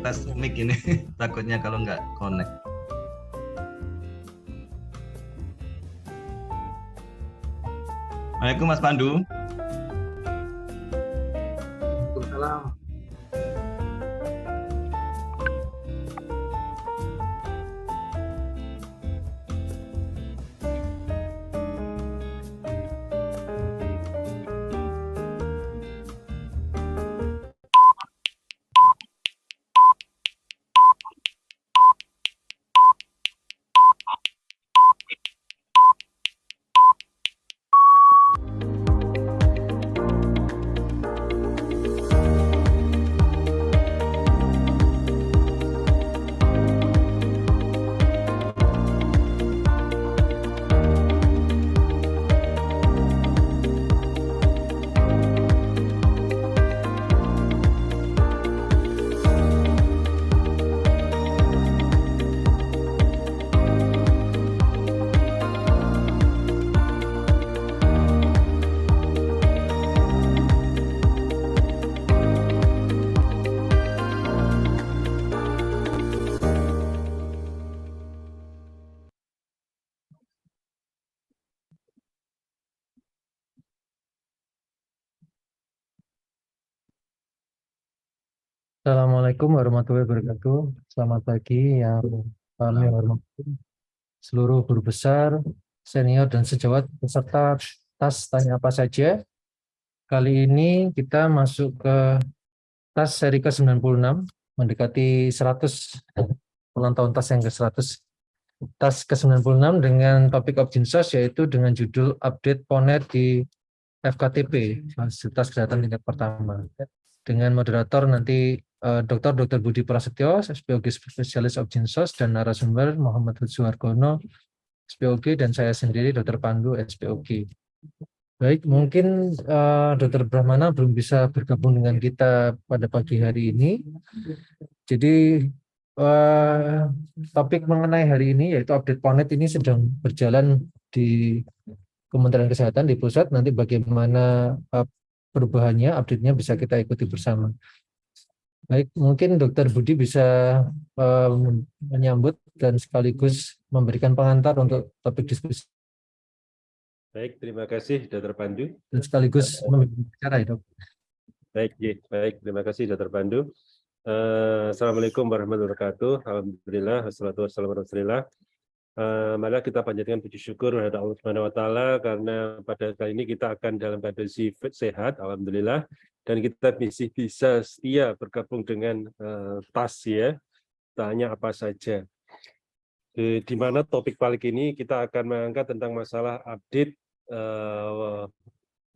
tes mic ini. Takutnya kalau nggak connect. Assalamualaikum Mas Pandu. Waalaikumsalam. Assalamualaikum warahmatullahi wabarakatuh. Selamat pagi yang kami hormati seluruh guru besar, senior dan sejawat peserta tas tanya apa saja. Kali ini kita masuk ke tas seri ke-96, mendekati 100 ulang tahun tas yang ke-100. Tas ke-96 dengan topik Objinsos yaitu dengan judul Update PONET di FKTP, Fasilitas Kesehatan tingkat pertama. Dengan moderator nanti Dr. Budi Prasetyo, SPOG Spesialis Objinsos, dan narasumber Muhammad Suhargono, SPOG, dan saya sendiri Dr. Pandu, SPOG. Baik, mungkin Dr. Brahmana belum bisa bergabung dengan kita pada pagi hari ini. Jadi topik mengenai hari ini yaitu update PONET ini sedang berjalan di Kementerian Kesehatan di pusat. Nanti bagaimana perubahannya, update-nya bisa kita ikuti bersama. Baik, mungkin Dr. Budi bisa menyambut dan sekaligus memberikan pengantar untuk topik diskusi. Baik, terima kasih Dr. Pandu. Dan sekaligus memimpin bicara ya, Dok. Baik, terima kasih Dr. Pandu. Assalamualaikum warahmatullahi wabarakatuh. Alhamdulillah, wassalatu wassalamu ala Rasulillah. Marilah kita panjatkan puji syukur kepada Allah Subhanahu wa taala karena pada kali ini kita akan dalam kondisi sehat, alhamdulillah, dan kita bisa setia bergabung dengan TAS ya, tanya apa saja. Di mana topik kali ini kita akan mengangkat tentang masalah update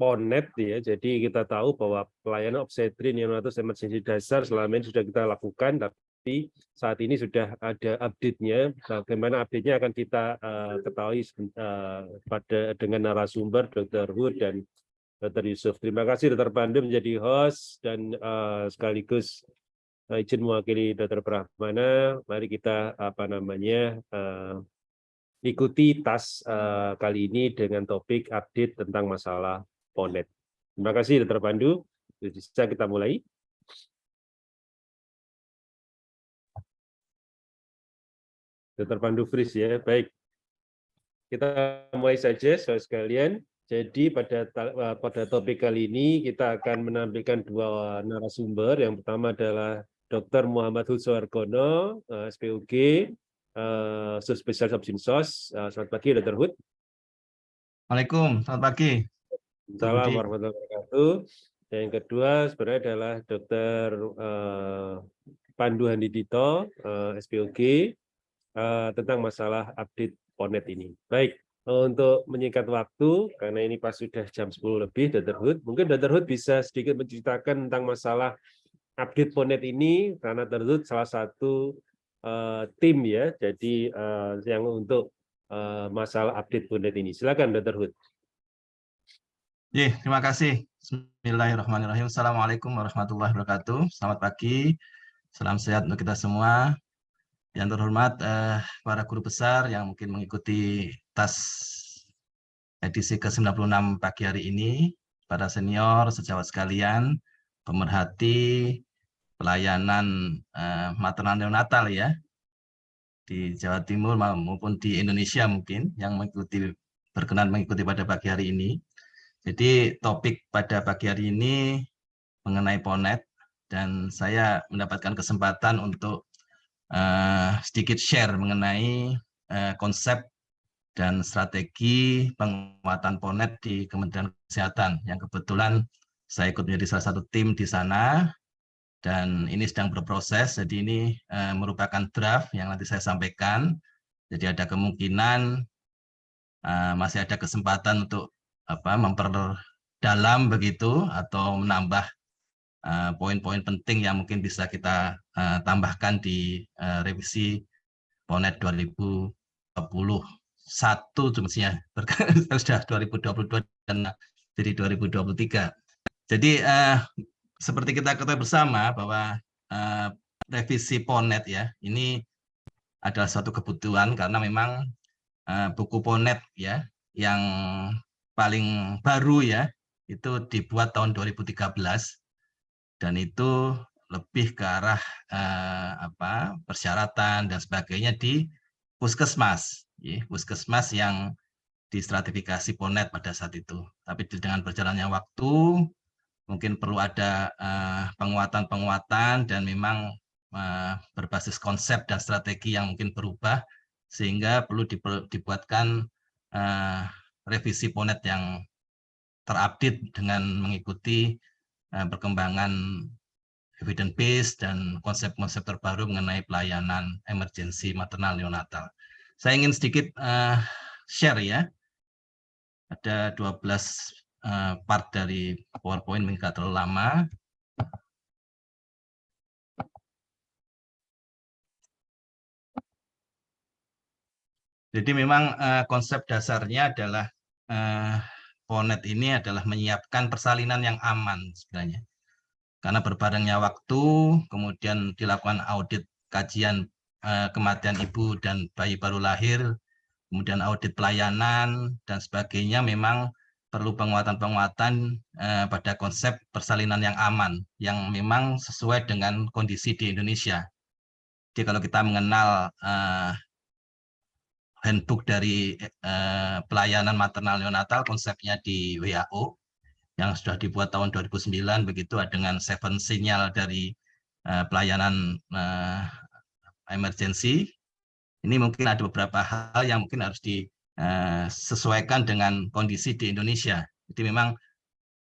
PONET ya. Jadi kita tahu bahwa pelayanan obstetri neonatal emergensi dasar selama ini sudah kita lakukan, tapi saat ini sudah ada update-nya. Bagaimana update-nya akan kita ketahui dengan narasumber Dr. Hud dan Dr. Yusuf. Terima kasih Dr. Pandu menjadi host dan sekaligus izin mewakili Dr. Brahmana. Mari kita ikuti tas kali ini dengan topik update tentang masalah PONET. Terima kasih Dr. Pandu. Bisa kita mulai. Dr. Pandu Fris ya. Baik. Kita mulai saja saudara sekalian. Jadi pada topik kali ini kita akan menampilkan dua narasumber. Yang pertama adalah Dr. Muhammad Suhargono, SPOG, Spesialis Objinsos. Selamat pagi Dr. Hud. Waalaikumsalam, selamat pagi. Assalamualaikum warahmatullahi wabarakatuh. Yang kedua sebenarnya adalah Dr. Pandu Handidito, SPOG, tentang masalah update PONET ini. Baik, untuk menyingkat waktu, karena ini pas sudah jam 10 lebih, Dr. Hud, mungkin Dr. Hud bisa sedikit menceritakan tentang masalah update PONET ini, karena Dr. Hud salah satu tim ya, jadi yang untuk masalah update PONET ini. Silakan Dr. Hud. Terima kasih. Bismillahirrahmanirrahim. Assalamualaikum warahmatullahi wabarakatuh. Selamat pagi. Salam sehat untuk kita semua. Yang terhormat para guru besar yang mungkin mengikuti tas edisi ke-96 pagi hari ini, para senior, sejawat sekalian, pemerhati, pelayanan maternal neonatal ya di Jawa Timur maupun di Indonesia mungkin yang berkenan mengikuti pada pagi hari ini. Jadi topik pada pagi hari ini mengenai PONET dan saya mendapatkan kesempatan untuk sedikit share mengenai konsep dan strategi penguatan PONET di Kementerian Kesehatan yang kebetulan saya ikut menjadi salah satu tim di sana dan ini sedang berproses. Jadi ini merupakan draft yang nanti saya sampaikan. Jadi ada kemungkinan masih ada kesempatan untuk memperdalam begitu atau menambah poin-poin penting yang mungkin bisa kita tambahkan di revisi PONET 2021 mestinya sudah 2022 dan jadi 2023. Jadi seperti kita ketahui bersama bahwa revisi PONET ya ini adalah suatu kebutuhan karena memang buku PONET ya yang paling baru ya itu dibuat tahun 2013 dan itu lebih ke arah persyaratan dan sebagainya di puskesmas, ya, puskesmas yang distratifikasi PONET pada saat itu. Tapi dengan berjalannya waktu, mungkin perlu ada penguatan-penguatan dan memang berbasis konsep dan strategi yang mungkin berubah, sehingga perlu dibuatkan revisi PONET yang terupdate dengan mengikuti perkembangan evidence base dan konsep-konsep terbaru mengenai pelayanan emergensi maternal neonatal. Saya ingin sedikit share ya. Ada 12 part dari PowerPoint, mungkin tidak terlalu lama. Jadi memang konsep dasarnya adalah PONET ini adalah menyiapkan persalinan yang aman sebenarnya. Karena berbarengnya waktu, kemudian dilakukan audit kajian kematian ibu dan bayi baru lahir, kemudian audit pelayanan, dan sebagainya, memang perlu penguatan-penguatan pada konsep persalinan yang aman, yang memang sesuai dengan kondisi di Indonesia. Jadi kalau kita mengenal handbook dari pelayanan maternal neonatal, konsepnya di WHO, yang sudah dibuat tahun 2009 begitu dengan 7 sinyal dari pelayanan emergensi. Ini mungkin ada beberapa hal yang mungkin harus disesuaikan dengan kondisi di Indonesia. Jadi memang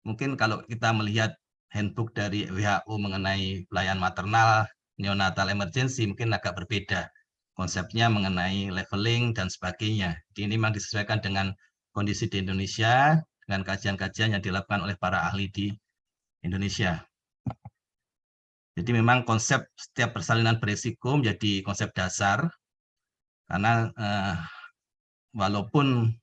mungkin kalau kita melihat handbook dari WHO mengenai pelayanan maternal neonatal emergensi mungkin agak berbeda konsepnya mengenai leveling dan sebagainya. Jadi ini memang disesuaikan dengan kondisi di Indonesia dengan kajian-kajian yang dilakukan oleh para ahli di Indonesia. Jadi memang konsep setiap persalinan berisiko menjadi konsep dasar, karena walaupun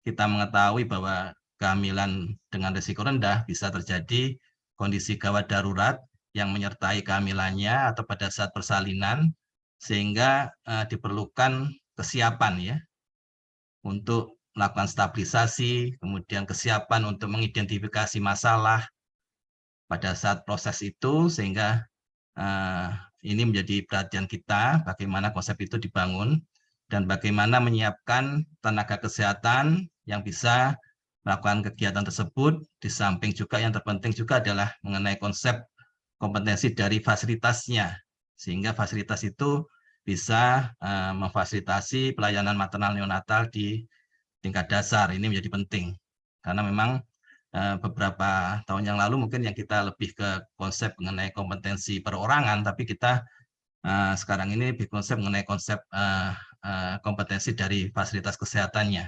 kita mengetahui bahwa kehamilan dengan risiko rendah bisa terjadi kondisi gawat darurat yang menyertai kehamilannya atau pada saat persalinan, sehingga diperlukan kesiapan ya untuk melakukan stabilisasi, kemudian kesiapan untuk mengidentifikasi masalah pada saat proses itu, sehingga ini menjadi perhatian kita bagaimana konsep itu dibangun dan bagaimana menyiapkan tenaga kesehatan yang bisa melakukan kegiatan tersebut. Di samping juga yang terpenting juga adalah mengenai konsep kompetensi dari fasilitasnya, sehingga fasilitas itu bisa memfasilitasi pelayanan maternal neonatal di tingkat dasar. Ini menjadi penting karena memang beberapa tahun yang lalu mungkin yang kita lebih ke konsep mengenai kompetensi perorangan, tapi kita sekarang ini lebih konsep mengenai konsep kompetensi dari fasilitas kesehatannya.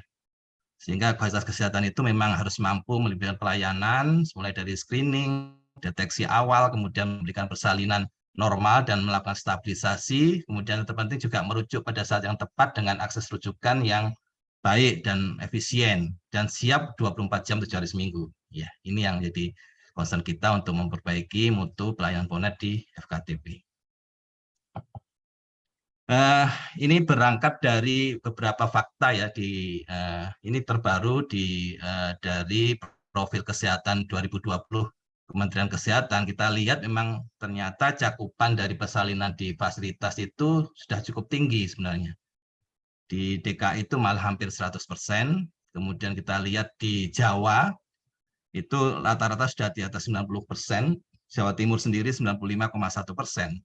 Sehingga fasilitas kesehatan itu memang harus mampu memberikan pelayanan mulai dari screening, deteksi awal, kemudian memberikan persalinan normal dan melakukan stabilisasi, kemudian yang terpenting juga merujuk pada saat yang tepat dengan akses rujukan yang baik dan efisien dan siap 24 jam 7 hari seminggu. Ya, ini yang jadi concern kita untuk memperbaiki mutu pelayanan PONET di FKTP. Ini berangkat dari beberapa fakta ya ini terbaru dari profil kesehatan 2020 Kementerian Kesehatan, kita lihat memang ternyata cakupan dari persalinan di fasilitas itu sudah cukup tinggi sebenarnya. Di DKI itu malah hampir 100%, kemudian kita lihat di Jawa, itu rata-rata sudah di atas 90%, Jawa Timur sendiri 95,1%.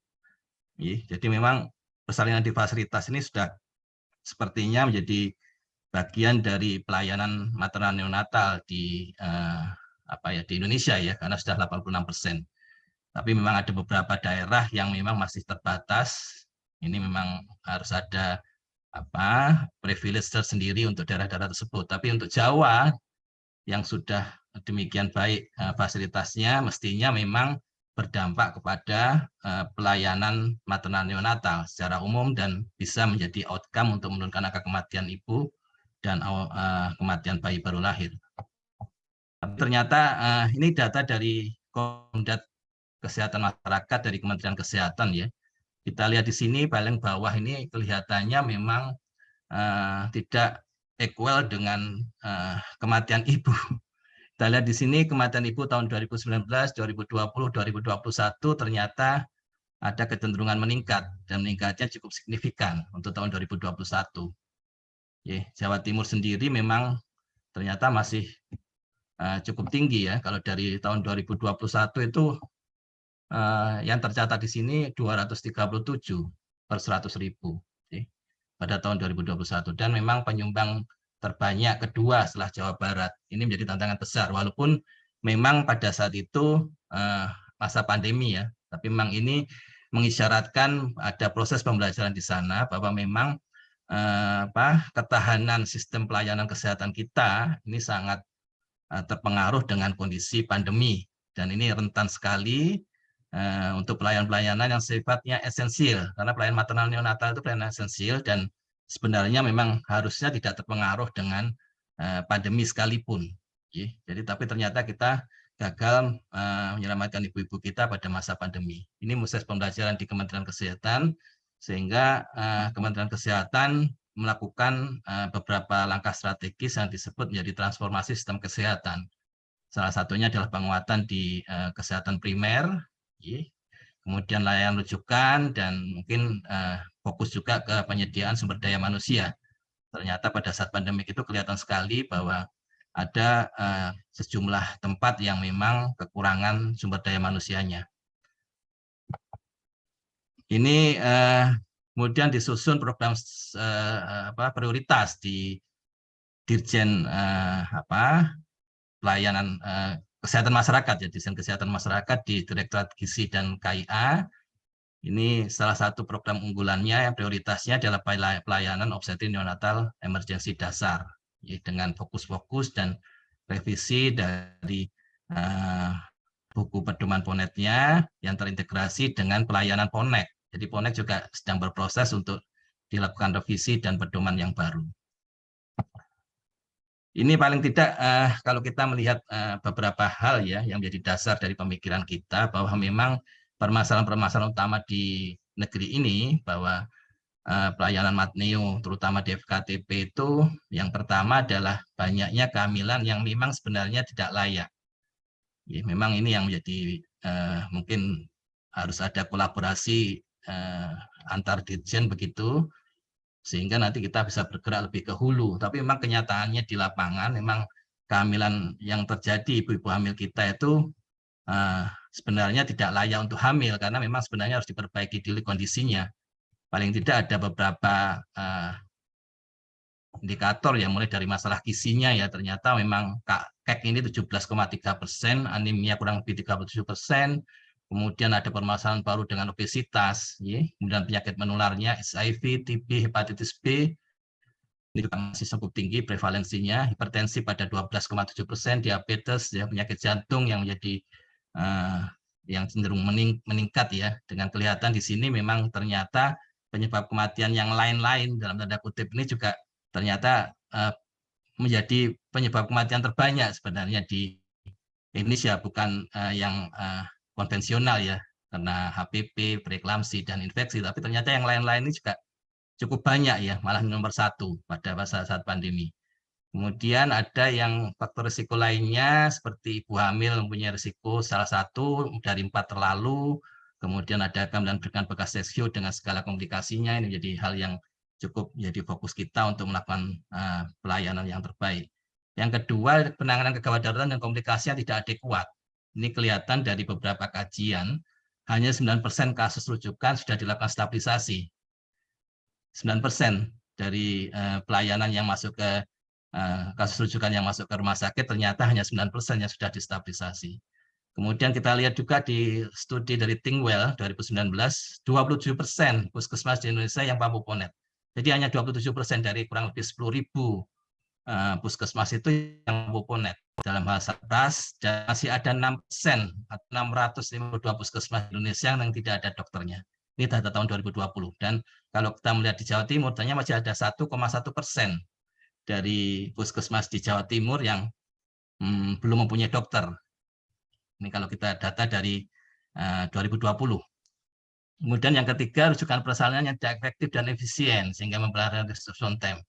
Jadi memang persalinan di fasilitas ini sudah sepertinya menjadi bagian dari pelayanan maternal neonatal di di Indonesia ya, karena sudah 86%. Tapi memang ada beberapa daerah yang memang masih terbatas. Ini memang harus ada privilege tersendiri untuk daerah-daerah tersebut. Tapi untuk Jawa yang sudah demikian baik fasilitasnya, mestinya memang berdampak kepada pelayanan maternal neonatal secara umum dan bisa menjadi outcome untuk menurunkan angka kematian ibu dan kematian bayi baru lahir. Ternyata ini data dari Komdat Kesehatan Masyarakat dari Kementerian Kesehatan ya. Kita lihat di sini paling bawah ini kelihatannya memang tidak equal dengan kematian ibu. Kita lihat di sini kematian ibu tahun 2019, 2020, 2021 ternyata ada kecenderungan meningkat dan meningkatnya cukup signifikan untuk tahun 2021. Jawa Timur sendiri memang ternyata masih cukup tinggi ya. Kalau dari tahun 2021 itu yang tercatat di sini 237 per 100.000 pada tahun 2021 dan memang penyumbang terbanyak kedua setelah Jawa Barat. Ini menjadi tantangan besar walaupun memang pada saat itu masa pandemi ya, tapi memang ini mengisyaratkan ada proses pembelajaran di sana bahwa memang ketahanan sistem pelayanan kesehatan kita ini sangat terpengaruh dengan kondisi pandemi dan ini rentan sekali untuk pelayanan-pelayanan yang sifatnya esensial karena pelayanan maternal neonatal itu pelayanan esensial dan sebenarnya memang harusnya tidak terpengaruh dengan pandemi sekalipun. Jadi tapi ternyata kita gagal menyelamatkan ibu-ibu kita pada masa pandemi. Ini proses pembelajaran di Kementerian Kesehatan sehingga Kementerian Kesehatan melakukan beberapa langkah strategis yang disebut menjadi transformasi sistem kesehatan. Salah satunya adalah penguatan di kesehatan primer, kemudian layanan rujukan, dan mungkin fokus juga ke penyediaan sumber daya manusia. Ternyata pada saat pandemi itu kelihatan sekali bahwa ada sejumlah tempat yang memang kekurangan sumber daya manusianya. Ini kemudian disusun program prioritas di Dirjen Pelayanan Kesehatan Masyarakat, ya Dirjen Kesehatan Masyarakat di Direktorat Gizi dan KIA. Ini salah satu program unggulannya yang prioritasnya adalah pelayanan obstetrik neonatal emergensi dasar, ya, dengan fokus-fokus dan revisi dari buku pedoman PONET-nya yang terintegrasi dengan pelayanan PONEK. Jadi PONEK juga sedang berproses untuk dilakukan revisi dan pedoman yang baru. Ini paling tidak kalau kita melihat beberapa hal ya yang menjadi dasar dari pemikiran kita bahwa memang permasalahan-permasalahan utama di negeri ini bahwa pelayanan matneo terutama di FKTP itu yang pertama adalah banyaknya kehamilan yang memang sebenarnya tidak layak. Ya, memang ini yang menjadi mungkin harus ada kolaborasi antar dirjen begitu, sehingga nanti kita bisa bergerak lebih ke hulu. Tapi memang kenyataannya di lapangan, memang kehamilan yang terjadi ibu-ibu hamil kita itu sebenarnya tidak layak untuk hamil, karena memang sebenarnya harus diperbaiki dulu kondisinya. Paling tidak ada beberapa indikator yang mulai dari masalah gizinya ya, ternyata memang KEK ini 17,3%, anemia kurang lebih 37%, kemudian ada permasalahan baru dengan obesitas, ya. Kemudian penyakit menularnya HIV, TB, hepatitis B, ini juga masih cukup tinggi prevalensinya, hipertensi pada 12,7%, diabetes, ya, penyakit jantung yang menjadi yang cenderung meningkat ya, dengan kelihatan di sini memang ternyata penyebab kematian yang lain-lain dalam tanda kutip ini juga ternyata menjadi penyebab kematian terbanyak sebenarnya di Indonesia, bukan yang konvensional ya, karena HPV, preeklamsi, dan infeksi, tapi ternyata yang lain-lain ini juga cukup banyak ya, malah nomor 1 pada saat pandemi. Kemudian ada yang faktor risiko lainnya seperti ibu hamil mempunyai risiko salah satu dari 4 terlalu, kemudian ada kehamilan dengan bekas sesio dengan segala komplikasinya, ini menjadi hal yang cukup menjadi fokus kita untuk melakukan pelayanan yang terbaik. Yang kedua, penanganan kegawat darurat dan komplikasi yang tidak adekuat. Ini kelihatan dari beberapa kajian, hanya 9% kasus rujukan sudah dilakukan stabilisasi. 9% dari pelayanan yang masuk ke kasus rujukan yang masuk ke rumah sakit ternyata hanya 9% yang sudah distabilisasi. Kemudian kita lihat juga di studi dari Tingwell 2019, 27% puskesmas di Indonesia yang mampu PONET. Jadi hanya 27% dari kurang lebih 10.000 puskesmas itu yang mampu PONET dalam hal Satgas, dan masih ada 6% atau 652 puskesmas di Indonesia yang tidak ada dokternya. Ini data tahun 2020. Dan kalau kita melihat di Jawa Timur, ternyata masih ada 1,1% dari puskesmas di Jawa Timur yang belum mempunyai dokter. Ini kalau kita data dari 2020. Kemudian yang ketiga, rujukan persalinan yang tidak efektif dan efisien, sehingga mempengaruhi resolution time.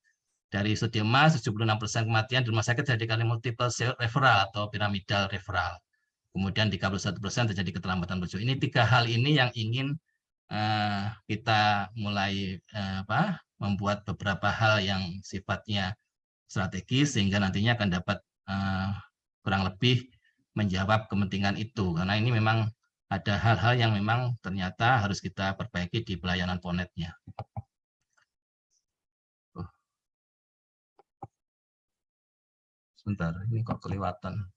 Dari studi emas, 76% kematian di rumah sakit terjadi karena multiple referral atau piramidal referral. Kemudian 31% terjadi keterlambatan rujuk. Ini 3 hal ini yang ingin kita mulai membuat beberapa hal yang sifatnya strategis sehingga nantinya akan dapat kurang lebih menjawab kepentingan itu, karena ini memang ada hal-hal yang memang ternyata harus kita perbaiki di pelayanan PONET-nya. Sebentar, ini kok kelewatan.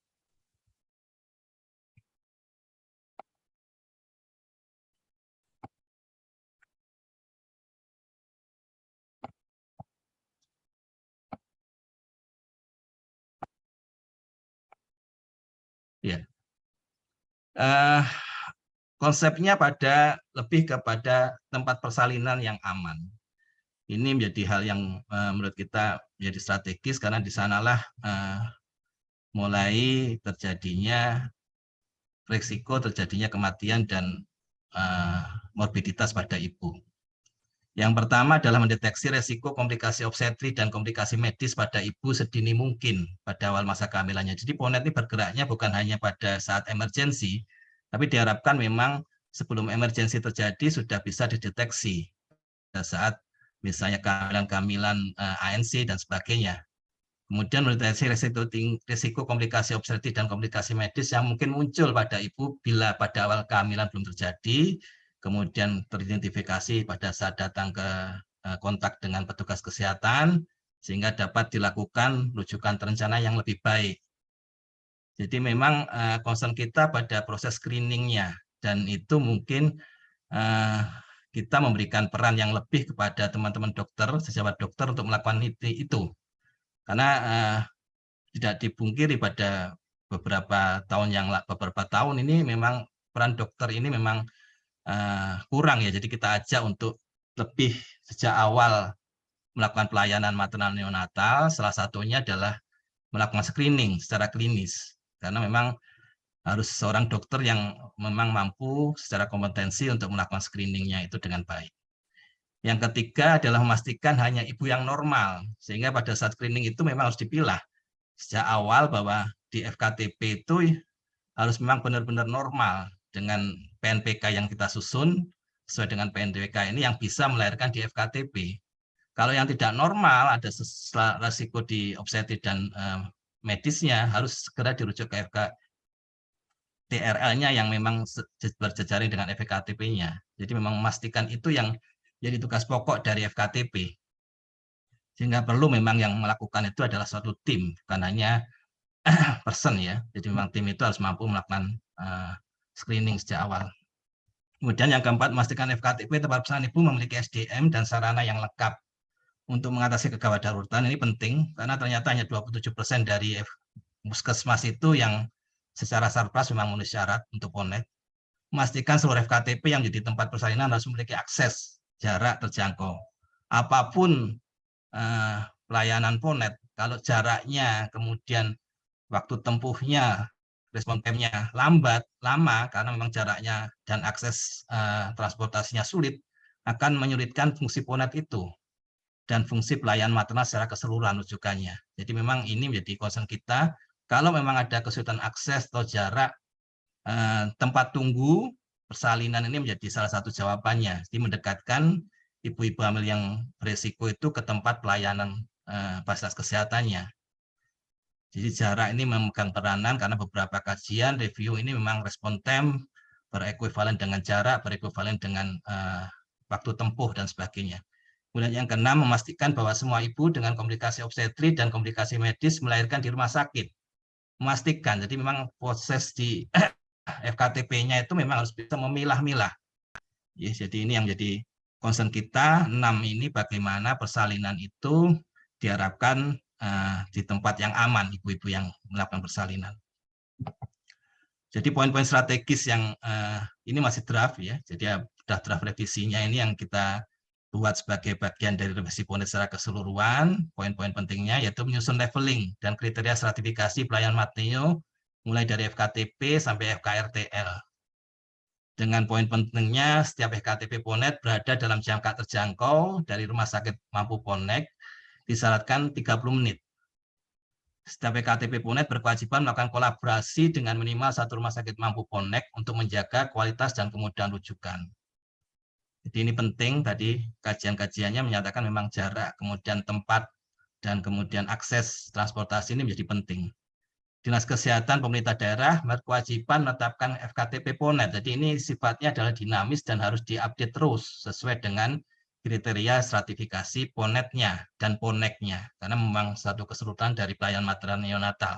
Ya, konsepnya lebih kepada tempat persalinan yang aman. Ini menjadi hal yang menurut kita menjadi strategis karena di sanalah mulai terjadinya risiko terjadinya kematian dan morbiditas pada ibu. Yang pertama adalah mendeteksi risiko komplikasi obstetri dan komplikasi medis pada ibu sedini mungkin pada awal masa kehamilannya. Jadi PONET ini bergeraknya bukan hanya pada saat emergensi, tapi diharapkan memang sebelum emergensi terjadi sudah bisa dideteksi pada saat misalnya kehamilan ANC dan sebagainya. Kemudian mendeteksi risiko komplikasi obstetri dan komplikasi medis yang mungkin muncul pada ibu bila pada awal kehamilan belum terjadi, kemudian teridentifikasi pada saat datang ke kontak dengan petugas kesehatan, sehingga dapat dilakukan rujukan terencana yang lebih baik. Jadi memang concern kita pada proses screening-nya, dan itu mungkin kita memberikan peran yang lebih kepada teman-teman dokter, sejawat dokter untuk melakukan itu. Karena tidak dipungkiri pada beberapa tahun ini memang peran dokter ini memang kurang ya, jadi kita ajak untuk lebih sejak awal melakukan pelayanan maternal neonatal, salah satunya adalah melakukan screening secara klinis, karena memang harus seorang dokter yang memang mampu secara kompetensi untuk melakukan screeningnya itu dengan baik. Yang ketiga adalah memastikan hanya ibu yang normal, sehingga pada saat screening itu memang harus dipilah sejak awal bahwa di FKTP itu harus memang benar-benar normal dengan PNPK yang kita susun sesuai dengan PNPK ini yang bisa melahirkan di FKTP. Kalau yang tidak normal, ada risiko di obstetri dan medisnya, harus segera dirujuk ke TRL-nya yang memang berjejaring dengan FKTP-nya. Jadi memang memastikan itu yang jadi tugas pokok dari FKTP. Sehingga perlu memang yang melakukan itu adalah suatu tim, bukan hanya person ya. Jadi memang tim itu harus mampu melakukan screening sejak awal. Kemudian yang keempat, memastikan FKTP tempat persalinan ibu memiliki SDM dan sarana yang lengkap untuk mengatasi kegawat daruratan. Ini penting karena ternyata hanya 27% dari puskesmas itu yang secara surplus memang memenuhi syarat untuk PONET. Memastikan seluruh FKTP yang menjadi tempat persalinan harus memiliki akses jarak terjangkau. Apapun pelayanan PONET, kalau jaraknya kemudian waktu tempuhnya, respon time-nya lama karena memang jaraknya dan akses transportasinya sulit, akan menyulitkan fungsi PONET itu. dan fungsi pelayanan maternal secara keseluruhan rujukannya. Jadi memang ini menjadi concern kita. Kalau memang ada kesulitan akses atau jarak tempat tunggu, persalinan ini menjadi salah satu jawabannya. Jadi mendekatkan ibu-ibu hamil yang beresiko itu ke tempat pelayanan fasilitas kesehatannya. Jadi jarak ini memegang peranan karena beberapa kajian review ini memang respon time berekuivalen dengan jarak, berekuivalen dengan waktu tempuh dan sebagainya. Kemudian yang keenam, memastikan bahwa semua ibu dengan komplikasi obstetri dan komplikasi medis melahirkan di rumah sakit. Memastikan, jadi memang proses di FKTP-nya itu memang harus bisa memilah-milah. Ya, jadi ini yang jadi concern kita, 6 ini bagaimana persalinan itu diharapkan di tempat yang aman, ibu-ibu yang melakukan persalinan. Jadi poin-poin strategis yang ini masih draft ya, jadi draft revisinya ini yang kita buat sebagai bagian dari revisi PONET secara keseluruhan. Poin-poin pentingnya yaitu menyusun leveling dan kriteria stratifikasi pelayanan maternal mulai dari FKTP sampai FKRTL. Dengan poin pentingnya setiap FKTP PONET berada dalam jangka terjangkau dari rumah sakit mampu PONET disyaratkan 30 menit. Setiap FKTP PONET berkewajiban melakukan kolaborasi dengan minimal satu rumah sakit mampu PONET untuk menjaga kualitas dan kemudahan rujukan. Jadi ini penting, tadi kajian-kajiannya menyatakan memang jarak, kemudian tempat, dan kemudian akses transportasi ini menjadi penting. Dinas Kesehatan pemerintah daerah berkewajiban menetapkan FKTP PONET. Jadi ini sifatnya adalah dinamis dan harus diupdate terus sesuai dengan kriteria stratifikasi PONET-nya dan PONEK-nya, karena memang satu keseluruhan dari pelayanan maternal neonatal.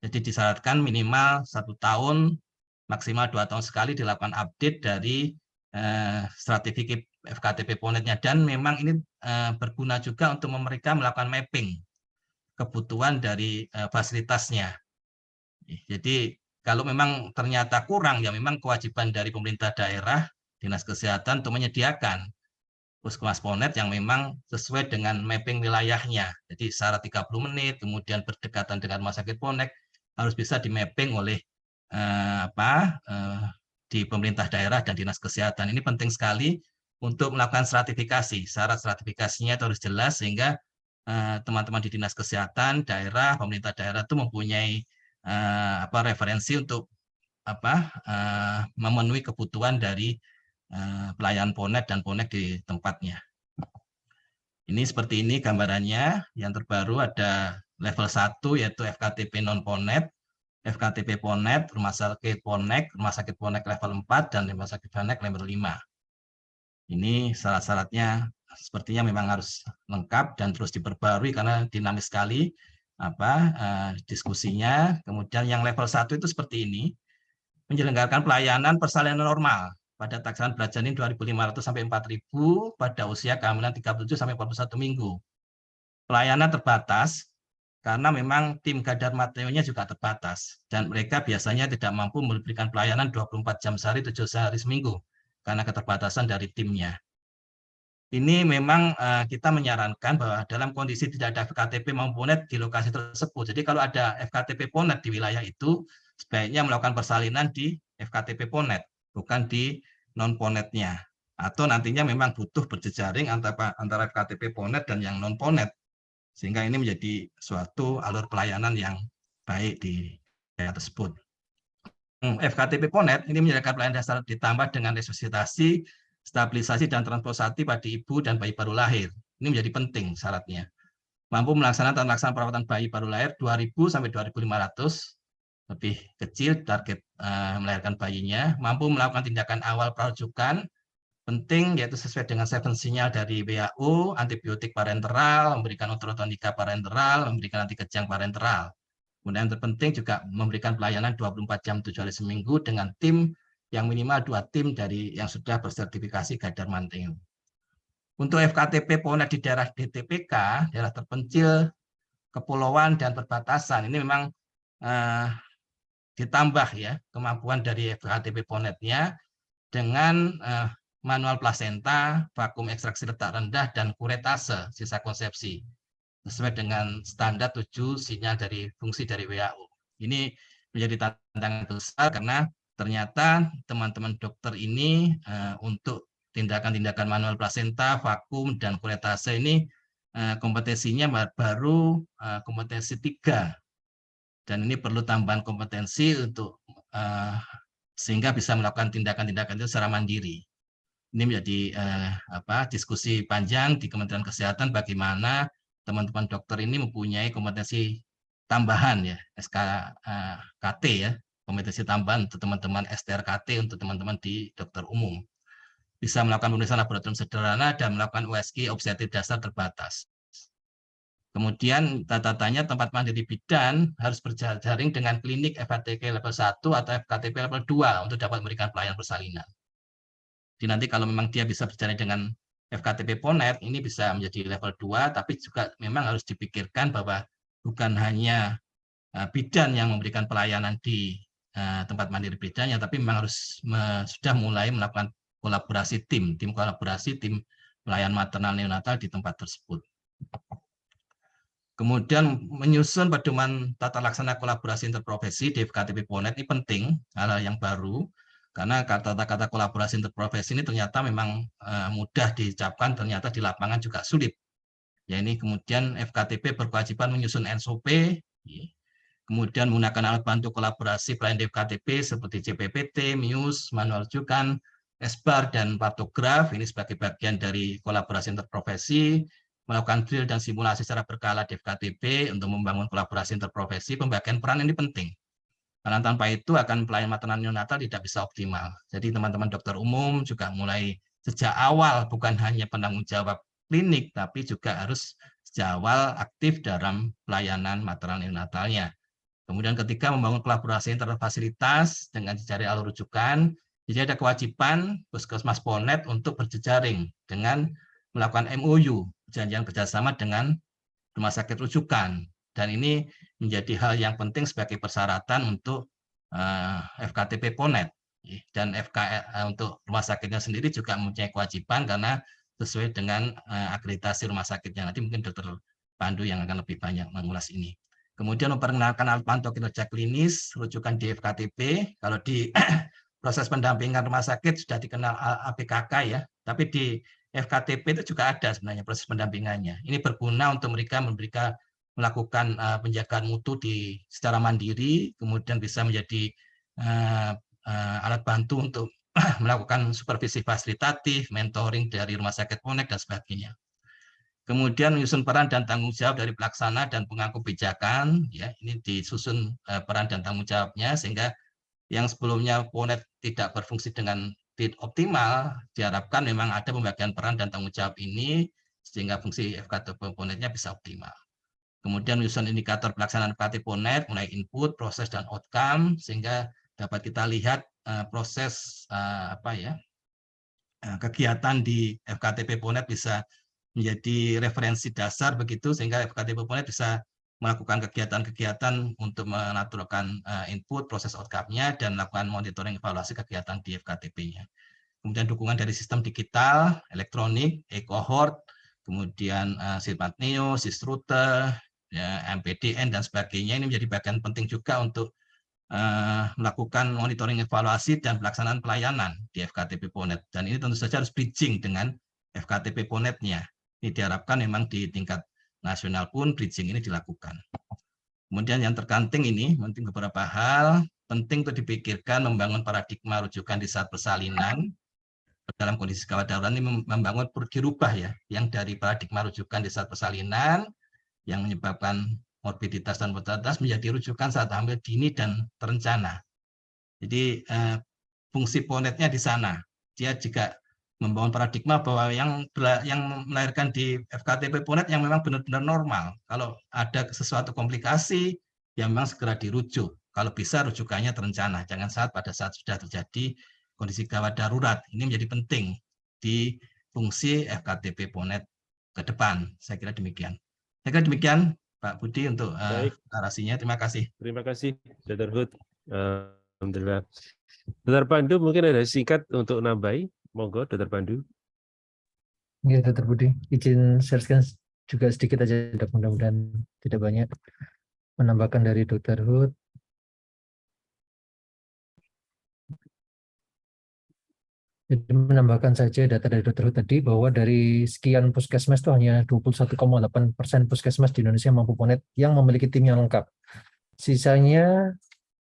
Jadi disyaratkan minimal 1 tahun, maksimal 2 tahun sekali dilakukan update dari stratifikasi FKTP PONET-nya, dan memang ini berguna juga untuk mereka melakukan mapping kebutuhan dari fasilitasnya. Jadi kalau memang ternyata kurang, ya memang kewajiban dari pemerintah daerah, Dinas Kesehatan untuk menyediakan puskesmas PONET yang memang sesuai dengan mapping wilayahnya. Jadi syarat 30 menit, kemudian berdekatan dengan rumah sakit PONET harus bisa di mapping oleh di pemerintah daerah dan Dinas Kesehatan. Ini penting sekali untuk melakukan stratifikasi. Syarat stratifikasinya itu harus jelas sehingga teman-teman di Dinas Kesehatan daerah, pemerintah daerah itu mempunyai referensi untuk memenuhi kebutuhan dari pelayanan PONET dan PONEK di tempatnya. Ini seperti ini gambarannya. Yang terbaru ada level 1 yaitu FKTP non PONET, FKTP PONET, rumah sakit PONEK, rumah sakit PONEK level 4, dan rumah sakit PONEK level 5. Ini syarat-syaratnya sepertinya memang harus lengkap dan terus diperbarui karena dinamis sekali diskusinya. Kemudian yang level 1 itu seperti ini, menyelenggarakan pelayanan persalinan normal pada taksaran berat janin 2.500 sampai 4.000 pada usia kehamilan 37 sampai 41 minggu. Pelayanan terbatas karena memang tim Garda Maternialnya juga terbatas dan mereka biasanya tidak mampu memberikan pelayanan 24 jam sehari 7 hari seminggu karena keterbatasan dari timnya. Ini memang kita menyarankan bahwa dalam kondisi tidak ada FKTP maupun PONET di lokasi tersebut. Jadi kalau ada FKTP PONET di wilayah itu, sebaiknya melakukan persalinan di FKTP PONET, bukan di non-PONET-nya. Atau nantinya memang butuh berjejaring antara FKTP PONET dan yang non-PONET. Sehingga ini menjadi suatu alur pelayanan yang baik di daerah tersebut. FKTP PONET ini menyediakan pelayanan dasar ditambah dengan resusitasi, stabilisasi dan transportasi pada ibu dan bayi baru lahir. Ini menjadi penting syaratnya. Mampu melaksanakan perawatan bayi baru lahir 2.000 sampai 2.500, lebih kecil target melahirkan bayinya. Mampu melakukan tindakan awal prarujukan, penting yaitu sesuai dengan 7 sinyal dari WHO, antibiotik parenteral, memberikan ototonika parenteral, memberikan anti kejang parenteral. Kemudian yang terpenting juga memberikan pelayanan 24 jam 7 hari seminggu dengan tim yang minimal 2 tim dari yang sudah bersertifikasi Garda Maternial. Untuk FKTP PONET di daerah DTPK, daerah terpencil, kepulauan dan perbatasan, ini memang ditambah ya kemampuan dari FKTP PONET-nya dengan manual plasenta, vakum ekstraksi letak rendah, dan kuretase sisa konsepsi sesuai dengan standar 7 sinyal dari fungsi dari WHO. Ini menjadi tantangan besar karena ternyata teman-teman dokter ini untuk tindakan-tindakan manual plasenta, vakum, dan kuretase ini kompetensinya baru kompetensi 3. Dan ini perlu tambahan kompetensi untuk sehingga bisa melakukan tindakan-tindakan itu secara mandiri. Ini menjadi diskusi panjang di Kementerian Kesehatan bagaimana teman-teman dokter ini mempunyai kompetensi tambahan ya, SKKT ya, kompetensi tambahan untuk teman-teman STRKT untuk teman-teman di dokter umum. Bisa melakukan pemeriksaan laboratorium sederhana dan melakukan USG objektif dasar terbatas. Kemudian tata-tatanya tempat mandiri bidan harus berjaring dengan klinik FKTP level 1 atau FKTP level 2 untuk dapat memberikan pelayanan persalinan. Jadi nanti kalau memang dia bisa berjaring dengan FKTP PONET, ini bisa menjadi level 2, tapi juga memang harus dipikirkan bahwa bukan hanya bidan yang memberikan pelayanan di tempat mandiri bidannya, tapi memang harus sudah mulai melakukan kolaborasi tim kolaborasi, tim pelayanan maternal neonatal di tempat tersebut. Kemudian menyusun pedoman tata laksana kolaborasi interprofesi di FKTP PONET ini penting, hal yang baru, karena kata-kata kolaborasi interprofesi ini ternyata memang mudah diucapkan, ternyata di lapangan juga sulit. Ya, ini kemudian FKTP berkewajiban menyusun SOP, kemudian menggunakan alat bantu kolaborasi pelayanan di FKTP seperti CPPT, MIUS, manual rujukan, SBAR, dan partograf, ini sebagai bagian dari kolaborasi interprofesi, melakukan drill dan simulasi secara berkala di FKTP untuk membangun kolaborasi interprofesi. Pembagian peran ini penting, karena tanpa itu akan pelayanan maternal neonatal tidak bisa optimal. Jadi teman-teman dokter umum juga mulai sejak awal bukan hanya penanggung jawab klinik, tapi juga harus sejak awal aktif dalam pelayanan maternal neonatalnya. Kemudian ketiga, membangun kolaborasi interfasilitas dengan jejaring alur rujukan. Jadi ada kewajiban Puskesmas PONET untuk berjejaring dengan melakukan MOU, perjanjian kerjasama dengan rumah sakit rujukan. Dan ini menjadi hal yang penting sebagai persyaratan untuk FKTP PONET. Dan untuk rumah sakitnya sendiri juga mempunyai kewajiban karena sesuai dengan akreditasi rumah sakitnya. Nanti mungkin Dr. Pandu yang akan lebih banyak mengulas ini. Kemudian memperkenalkan alat pantau kinerja klinis, rujukan di FKTP. Kalau di proses pendampingan rumah sakit sudah dikenal APKK ya, tapi di FKTP itu juga ada sebenarnya proses pendampingannya. Ini berguna untuk mereka melakukan penjagaan mutu secara mandiri, kemudian bisa menjadi alat bantu untuk melakukan supervisi fasilitatif, mentoring dari rumah sakit PONET dan sebagainya. Kemudian menyusun peran dan tanggung jawab dari pelaksana dan pemangku kebijakan, ya ini disusun peran dan tanggung jawabnya sehingga yang sebelumnya PONET tidak berfungsi dengan optimal, diharapkan memang ada pembagian peran dan tanggung jawab ini sehingga fungsi FKTP PONET-nya bisa optimal. Kemudian menyusun indikator pelaksanaan FKTP PONET mulai input, proses dan outcome sehingga dapat kita lihat proses kegiatan di FKTP PONET bisa menjadi referensi dasar begitu sehingga FKTP PONET bisa melakukan kegiatan-kegiatan untuk menaturkan input, proses outcome-nya, dan melakukan monitoring evaluasi kegiatan di FKTP-nya. Kemudian dukungan dari sistem digital, elektronik, e-cohort, kemudian Sitmat Neo, Sistrute, ya, MPDN, dan sebagainya. Ini menjadi bagian penting juga untuk melakukan monitoring evaluasi dan pelaksanaan pelayanan di FKTP PONET. Dan ini tentu saja harus bridging dengan FKTP PONET-nya. Ini diharapkan memang di tingkat nasional pun bridging ini dilakukan. Kemudian yang terkanting ini, penting beberapa hal, penting untuk dipikirkan membangun paradigma rujukan di saat persalinan, dalam kondisi gawat darurat ini membangun dirubah ya, yang dari paradigma rujukan di saat persalinan, yang menyebabkan morbiditas dan mortalitas menjadi rujukan saat hamil dini dan terencana. Jadi fungsi PONET-nya di sana. Dia juga membangun paradigma bahwa yang melahirkan di FKTP PONET yang memang benar-benar normal. Kalau ada sesuatu komplikasi, ya memang segera dirujuk. Kalau bisa rujukannya terencana. Jangan pada saat sudah terjadi kondisi gawat darurat. Ini menjadi penting di fungsi FKTP PONET ke depan. Saya kira demikian. Saya kira demikian, Pak Budi, untuk narasinya. Terima kasih. Terima kasih, Dr. Hud. Alhamdulillah. Dr. Pandu mungkin ada singkat untuk nambahi. Monggo, Dr. Pandu. Ya, Dr. Budi. Izin share juga sedikit aja, mudah-mudahan tidak banyak menambahkan dari Dr. Hud. Jadi menambahkan saja data dari Dr. Hu tadi bahwa dari sekian puskesmas itu hanya 21,8% puskesmas di Indonesia mampu PONET yang memiliki tim yang lengkap. Sisanya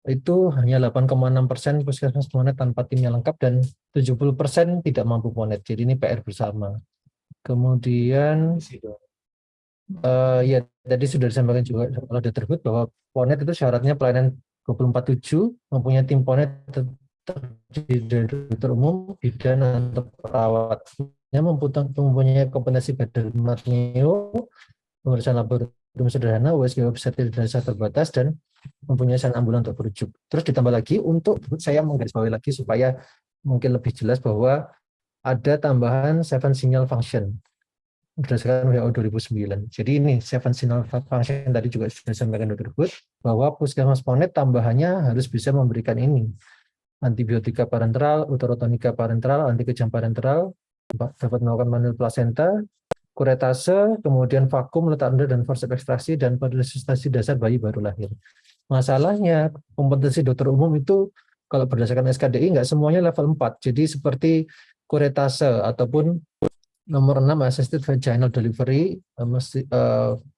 itu hanya 8,6% puskesmas PONET tanpa tim yang lengkap dan 70% tidak mampu PONET. Jadi ini PR bersama. Kemudian ya tadi sudah disampaikan juga oleh Dr. Hu bahwa PONET itu syaratnya pelayanan 24/7, mempunyai tim PONET terdiri dari dokter umum, bidan, atau perawat yang mempunyai kompetensi badan matneo, pemeriksaan laboratorium sederhana, USG website desa terbatas, dan mempunyai saran ambulan untuk merujuk. Terus ditambah lagi untuk saya menggarisbawahi lagi supaya mungkin lebih jelas bahwa ada tambahan 7 signal function berdasarkan WHO 2009. Jadi ini 7 signal function tadi juga sudah disampaikan Dr. Hu bahwa puskesmas PONET tambahannya harus bisa memberikan ini: antibiotika parenteral, uterotonika parenteral, anti kejang parenteral, dapat melakukan manual placenta, kuretase, kemudian vakum, letak rendah, dan forceps ekstraksi, dan resusitasi dasar bayi baru lahir. Masalahnya, kompetensi dokter umum itu kalau berdasarkan SKDI nggak semuanya level 4. Jadi seperti kuretase ataupun nomor 6 assisted vaginal delivery,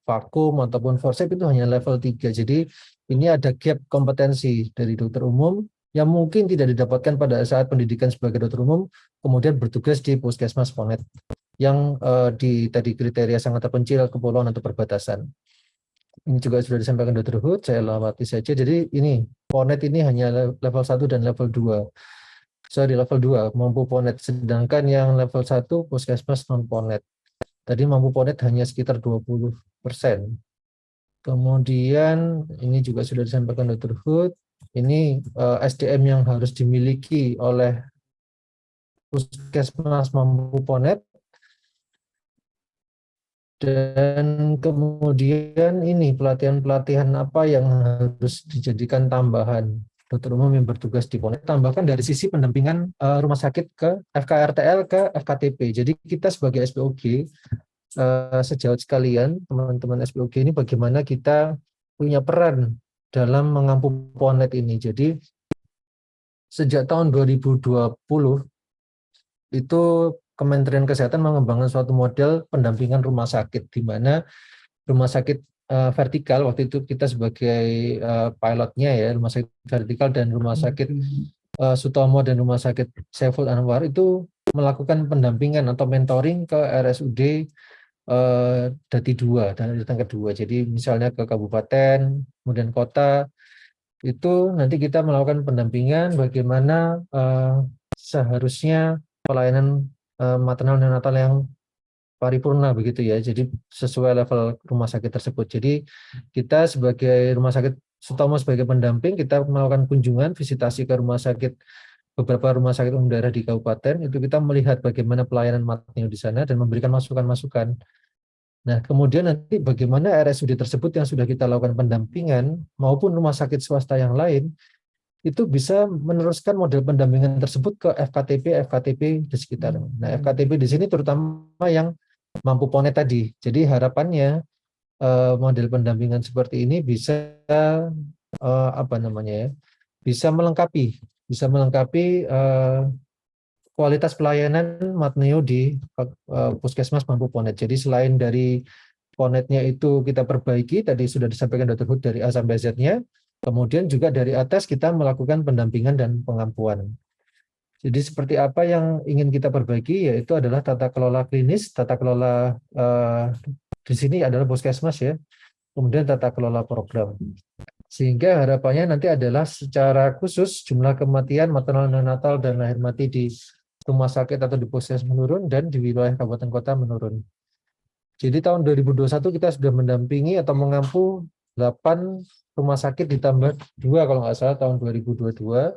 vakum ataupun forceps itu hanya level 3. Jadi ini ada gap kompetensi dari dokter umum yang mungkin tidak didapatkan pada saat pendidikan sebagai dokter umum, kemudian bertugas di puskesmas PONET yang di tadi kriteria sangat terpencil, kepulauan, atau perbatasan. Ini juga sudah disampaikan Dr. Hu, saya lewati saja. Jadi ini PONET ini hanya level 1 dan level 2. Sorry, level 2 mampu PONET, sedangkan yang level 1 puskesmas non PONET. Tadi mampu PONET hanya sekitar 20%. Kemudian ini juga sudah disampaikan Dr. Hu, ini SDM yang harus dimiliki oleh puskesmas mampu PONET. Dan kemudian ini pelatihan-pelatihan apa yang harus dijadikan tambahan dokter umum yang bertugas di PONET, tambahkan dari sisi pendampingan rumah sakit ke FKRTL ke FKTP. Jadi kita sebagai SPOG, sejauh sekalian teman-teman SPOG ini bagaimana kita punya peran dalam mengampu PONET ini. Jadi sejak tahun 2020 itu Kementerian Kesehatan mengembangkan suatu model pendampingan rumah sakit, di mana rumah sakit vertikal, waktu itu kita sebagai pilotnya ya, rumah sakit vertikal dan rumah sakit Sutomo dan rumah sakit Saiful Anwar itu melakukan pendampingan atau mentoring ke RSUD Dati 2 dan Tingkat 2. Jadi misalnya ke kabupaten, kemudian kota, itu nanti kita melakukan pendampingan bagaimana seharusnya pelayanan maternal dan natal yang paripurna begitu ya. Jadi sesuai level rumah sakit tersebut. Jadi kita sebagai rumah sakit Sutomo sebagai pendamping, kita melakukan kunjungan visitasi ke rumah sakit, beberapa rumah sakit umum daerah di kabupaten, itu kita melihat bagaimana pelayanan maternal di sana dan memberikan masukan-masukan. Nah, kemudian nanti bagaimana RSUD tersebut yang sudah kita lakukan pendampingan maupun rumah sakit swasta yang lain itu bisa meneruskan model pendampingan tersebut ke FKTP di sekitar. Nah, FKTP di sini terutama yang mampu PONET tadi. Jadi harapannya model pendampingan seperti ini bisa bisa melengkapi kualitas pelayanan matneo di puskesmas mampu PONET. Jadi selain dari PONET-nya itu kita perbaiki, tadi sudah disampaikan Dr. Hu dari A sampai Z-nya, kemudian juga dari atas kita melakukan pendampingan dan pengampuan. Jadi seperti apa yang ingin kita perbaiki, yaitu adalah tata kelola klinis, tata kelola di sini adalah puskesmas ya, kemudian tata kelola program. Sehingga harapannya nanti adalah secara khusus jumlah kematian maternal neonatal dan lahir mati di rumah sakit atau di puskesmas menurun dan di wilayah kabupaten kota menurun. Jadi tahun 2021 kita sudah mendampingi atau mengampu 8 rumah sakit ditambah 2 kalau nggak salah tahun 2022.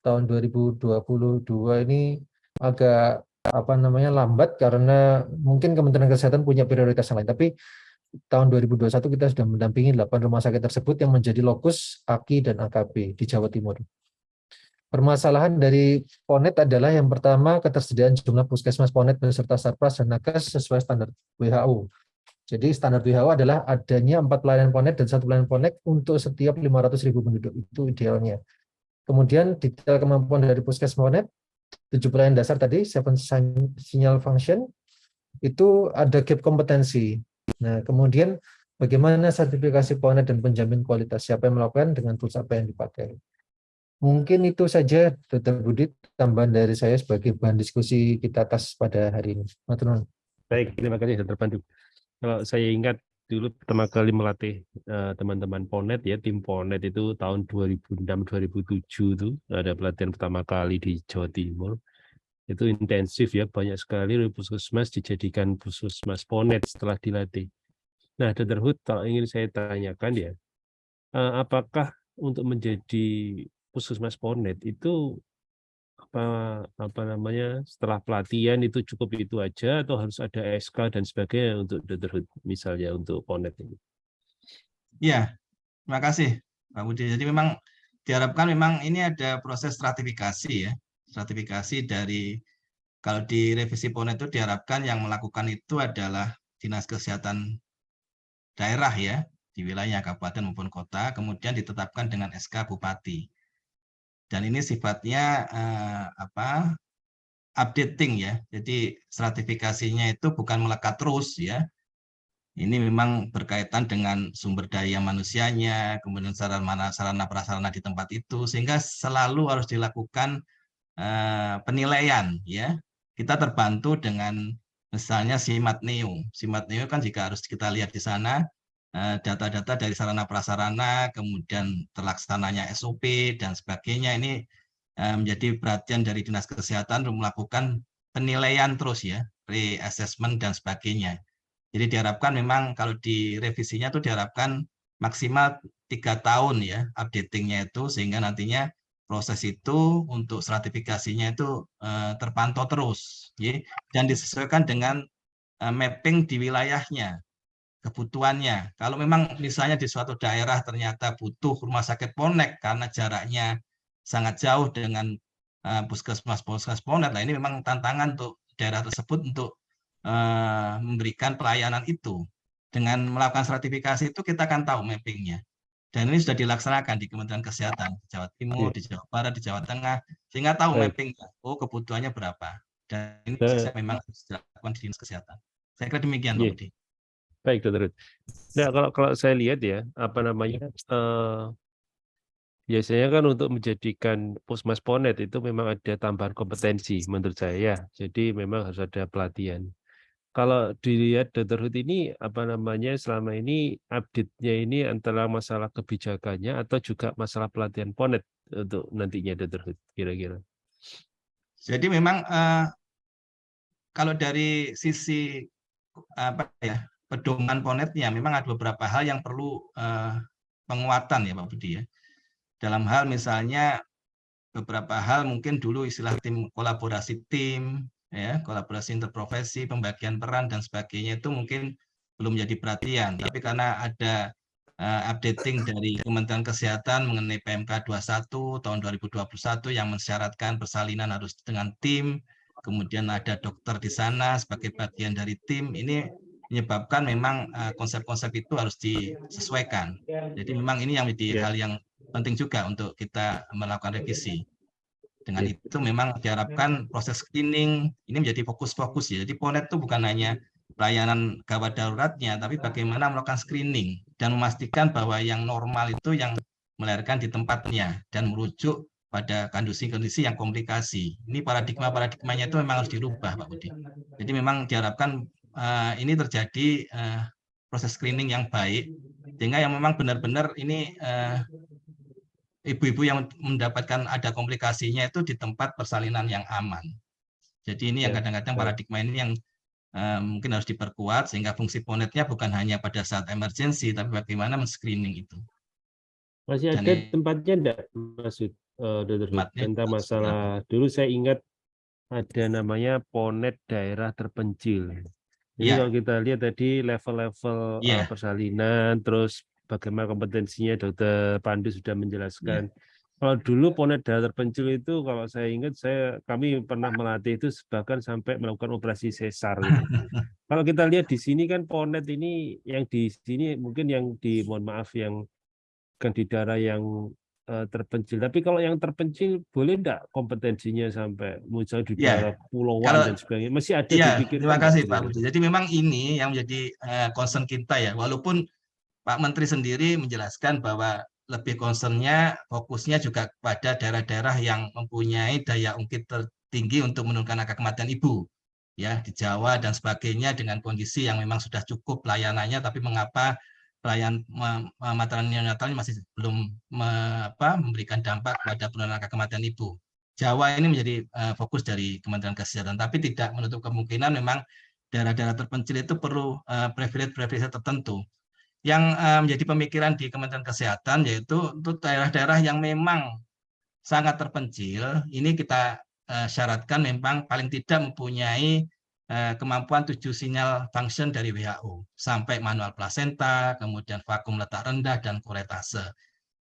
Tahun 2022 ini agak lambat karena mungkin Kementerian Kesehatan punya prioritas yang lain. Tapi tahun 2021 kita sudah mendampingi 8 rumah sakit tersebut yang menjadi lokus AKI dan AKP di Jawa Timur. Permasalahan dari PONET adalah yang pertama ketersediaan jumlah puskesmas PONET beserta Sarpras dan Nakes sesuai standar WHO. Jadi standar WHO adalah adanya 4 pelayanan PONET dan 1 pelayanan PONET untuk setiap 500.000 penduduk, itu idealnya. Kemudian detail kemampuan dari puskesmas PONET 7 pelayanan dasar tadi, 7 signal function, itu ada gap kompetensi. Nah, kemudian bagaimana sertifikasi PONET dan penjamin kualitas, siapa yang melakukan, dengan tools apa yang dipakai. Mungkin itu saja, Dr. Budi, tambahan dari saya sebagai bahan diskusi kita atas pada hari ini. Matur nuwun. Baik, terima kasih Dr. Pandu. Kalau saya ingat dulu pertama kali melatih teman-teman PONET ya, tim PONET itu tahun 2006-2007 itu ada pelatihan pertama kali di Jawa Timur. Itu intensif ya, banyak sekali puskesmas dijadikan puskesmas PONET setelah dilatih. Nah, Dr. Hud, kalau ingin saya tanyakan ya, apakah untuk menjadi puskesmas PONET itu apa namanya, setelah pelatihan itu cukup itu aja atau harus ada SK dan sebagainya untuk Dr. Hud misalnya untuk PONET ini? Ya, terima kasih Pak Budi. Jadi memang diharapkan memang ini ada proses stratifikasi ya. Stratifikasi dari, kalau di revisi PONET itu diharapkan yang melakukan itu adalah Dinas Kesehatan daerah ya, di wilayah kabupaten maupun kota, kemudian ditetapkan dengan SK Bupati. Dan ini sifatnya updating ya. Jadi stratifikasinya itu bukan melekat terus ya. Ini memang berkaitan dengan sumber daya manusianya, kemudian sarana prasarana di tempat itu, sehingga selalu harus dilakukan penilaian ya. Kita terbantu dengan misalnya Simatneo. Simatneo kan jika harus kita lihat di sana data-data dari sarana prasarana, kemudian terlaksananya SOP dan sebagainya, ini menjadi perhatian dari Dinas Kesehatan untuk melakukan penilaian terus ya, re-assessment dan sebagainya. Jadi diharapkan memang kalau di revisinya itu diharapkan maksimal 3 tahun ya updatingnya itu, sehingga nantinya proses itu untuk stratifikasinya itu terpantau terus ya, dan disesuaikan dengan mapping di wilayahnya, kebutuhannya. Kalau memang misalnya di suatu daerah ternyata butuh rumah sakit PONET karena jaraknya sangat jauh dengan puskesmas PONET, nah ini memang tantangan untuk daerah tersebut untuk memberikan pelayanan itu. Dengan melakukan stratifikasi itu kita akan tahu mappingnya. Dan ini sudah dilaksanakan di Kementerian Kesehatan, di Jawa Timur, di Jawa Barat, di Jawa Tengah, sehingga tahu mappingnya, oh kebutuhannya berapa. Dan ini memang harus dilakukan di Dinas Kesehatan. Saya kira demikian, Pak Budi. Baik, Dr. Nah, kalau saya lihat ya, apa namanya, biasanya kan untuk menjadikan puskesmas PONET itu memang ada tambahan kompetensi menurut saya. Jadi memang harus ada pelatihan. Kalau dilihat Dr. Hud ini apa namanya selama ini update-nya ini antara masalah kebijakannya atau juga masalah pelatihan PONET untuk nantinya Dr. Hud kira-kira. Jadi memang kalau dari sisi pedoman PONET-nya memang ada beberapa hal yang perlu penguatan ya Pak Budi ya. Dalam hal misalnya beberapa hal mungkin dulu istilah tim kolaborasi tim ya, kolaborasi interprofesi, pembagian peran dan sebagainya itu mungkin belum menjadi perhatian, tapi karena ada updating dari Kementerian Kesehatan mengenai PMK 21 tahun 2021 yang mensyaratkan persalinan harus dengan tim, kemudian ada dokter di sana sebagai bagian dari tim, ini menyebabkan memang konsep-konsep itu harus disesuaikan. Jadi memang ini yang menjadi hal yang penting juga untuk kita melakukan revisi. Dengan itu memang diharapkan proses screening ini menjadi fokus-fokus ya. Jadi PONET itu bukan hanya pelayanan gawat daruratnya, tapi bagaimana melakukan screening dan memastikan bahwa yang normal itu yang melahirkan di tempatnya dan merujuk pada kondisi-kondisi yang komplikasi. Ini paradigma-paradigmanya itu memang harus dirubah, Pak Budi. Jadi memang diharapkan ini terjadi proses screening yang baik, sehingga yang memang benar-benar ini ibu-ibu yang mendapatkan ada komplikasinya itu di tempat persalinan yang aman. Jadi ini yang kadang-kadang paradigma ini yang mungkin harus diperkuat, sehingga fungsi PONET-nya bukan hanya pada saat emergensi, tapi bagaimana men-screening itu. Masih ada tempatnya enggak, Maksud tentang masalah dulu saya ingat ada namanya PONET daerah terpencil. Jadi kalau kita lihat tadi level-level persalinan, terus bagaimana kompetensinya Dr. Pandu sudah menjelaskan. Kalau dulu PONET daerah terpencil itu kalau saya ingat kami pernah melatih itu bahkan sampai melakukan operasi sesar gitu. Kalau kita lihat di sini kan PONET ini yang di sini mungkin yang di mohon maaf yang kan di daerah yang terpencil. Tapi kalau yang terpencil boleh enggak kompetensinya sampai misalnya di Ya, daerah kepulauan kalau dan sebagainya, masih ada iya, dipikirkan terima enggak kasih Pak gimana? Budi. Jadi memang ini yang menjadi concern kita ya. Walaupun Pak Menteri sendiri menjelaskan bahwa lebih concernnya fokusnya juga pada daerah-daerah yang mempunyai daya ungkit tertinggi untuk menurunkan angka kematian ibu, ya di Jawa dan sebagainya dengan kondisi yang memang sudah cukup layanannya, tapi mengapa pelayan maternal neonatal masih belum memberikan dampak pada penurunan angka kematian ibu. Jawa ini menjadi fokus dari Kementerian Kesehatan, tapi tidak menutup kemungkinan memang daerah-daerah terpencil itu perlu privilege tertentu. Yang menjadi pemikiran di Kementerian Kesehatan yaitu untuk daerah-daerah yang memang sangat terpencil, ini kita syaratkan memang paling tidak mempunyai kemampuan 7 sinyal function dari WHO, sampai manual plasenta, kemudian vakum letak rendah, dan kuretase.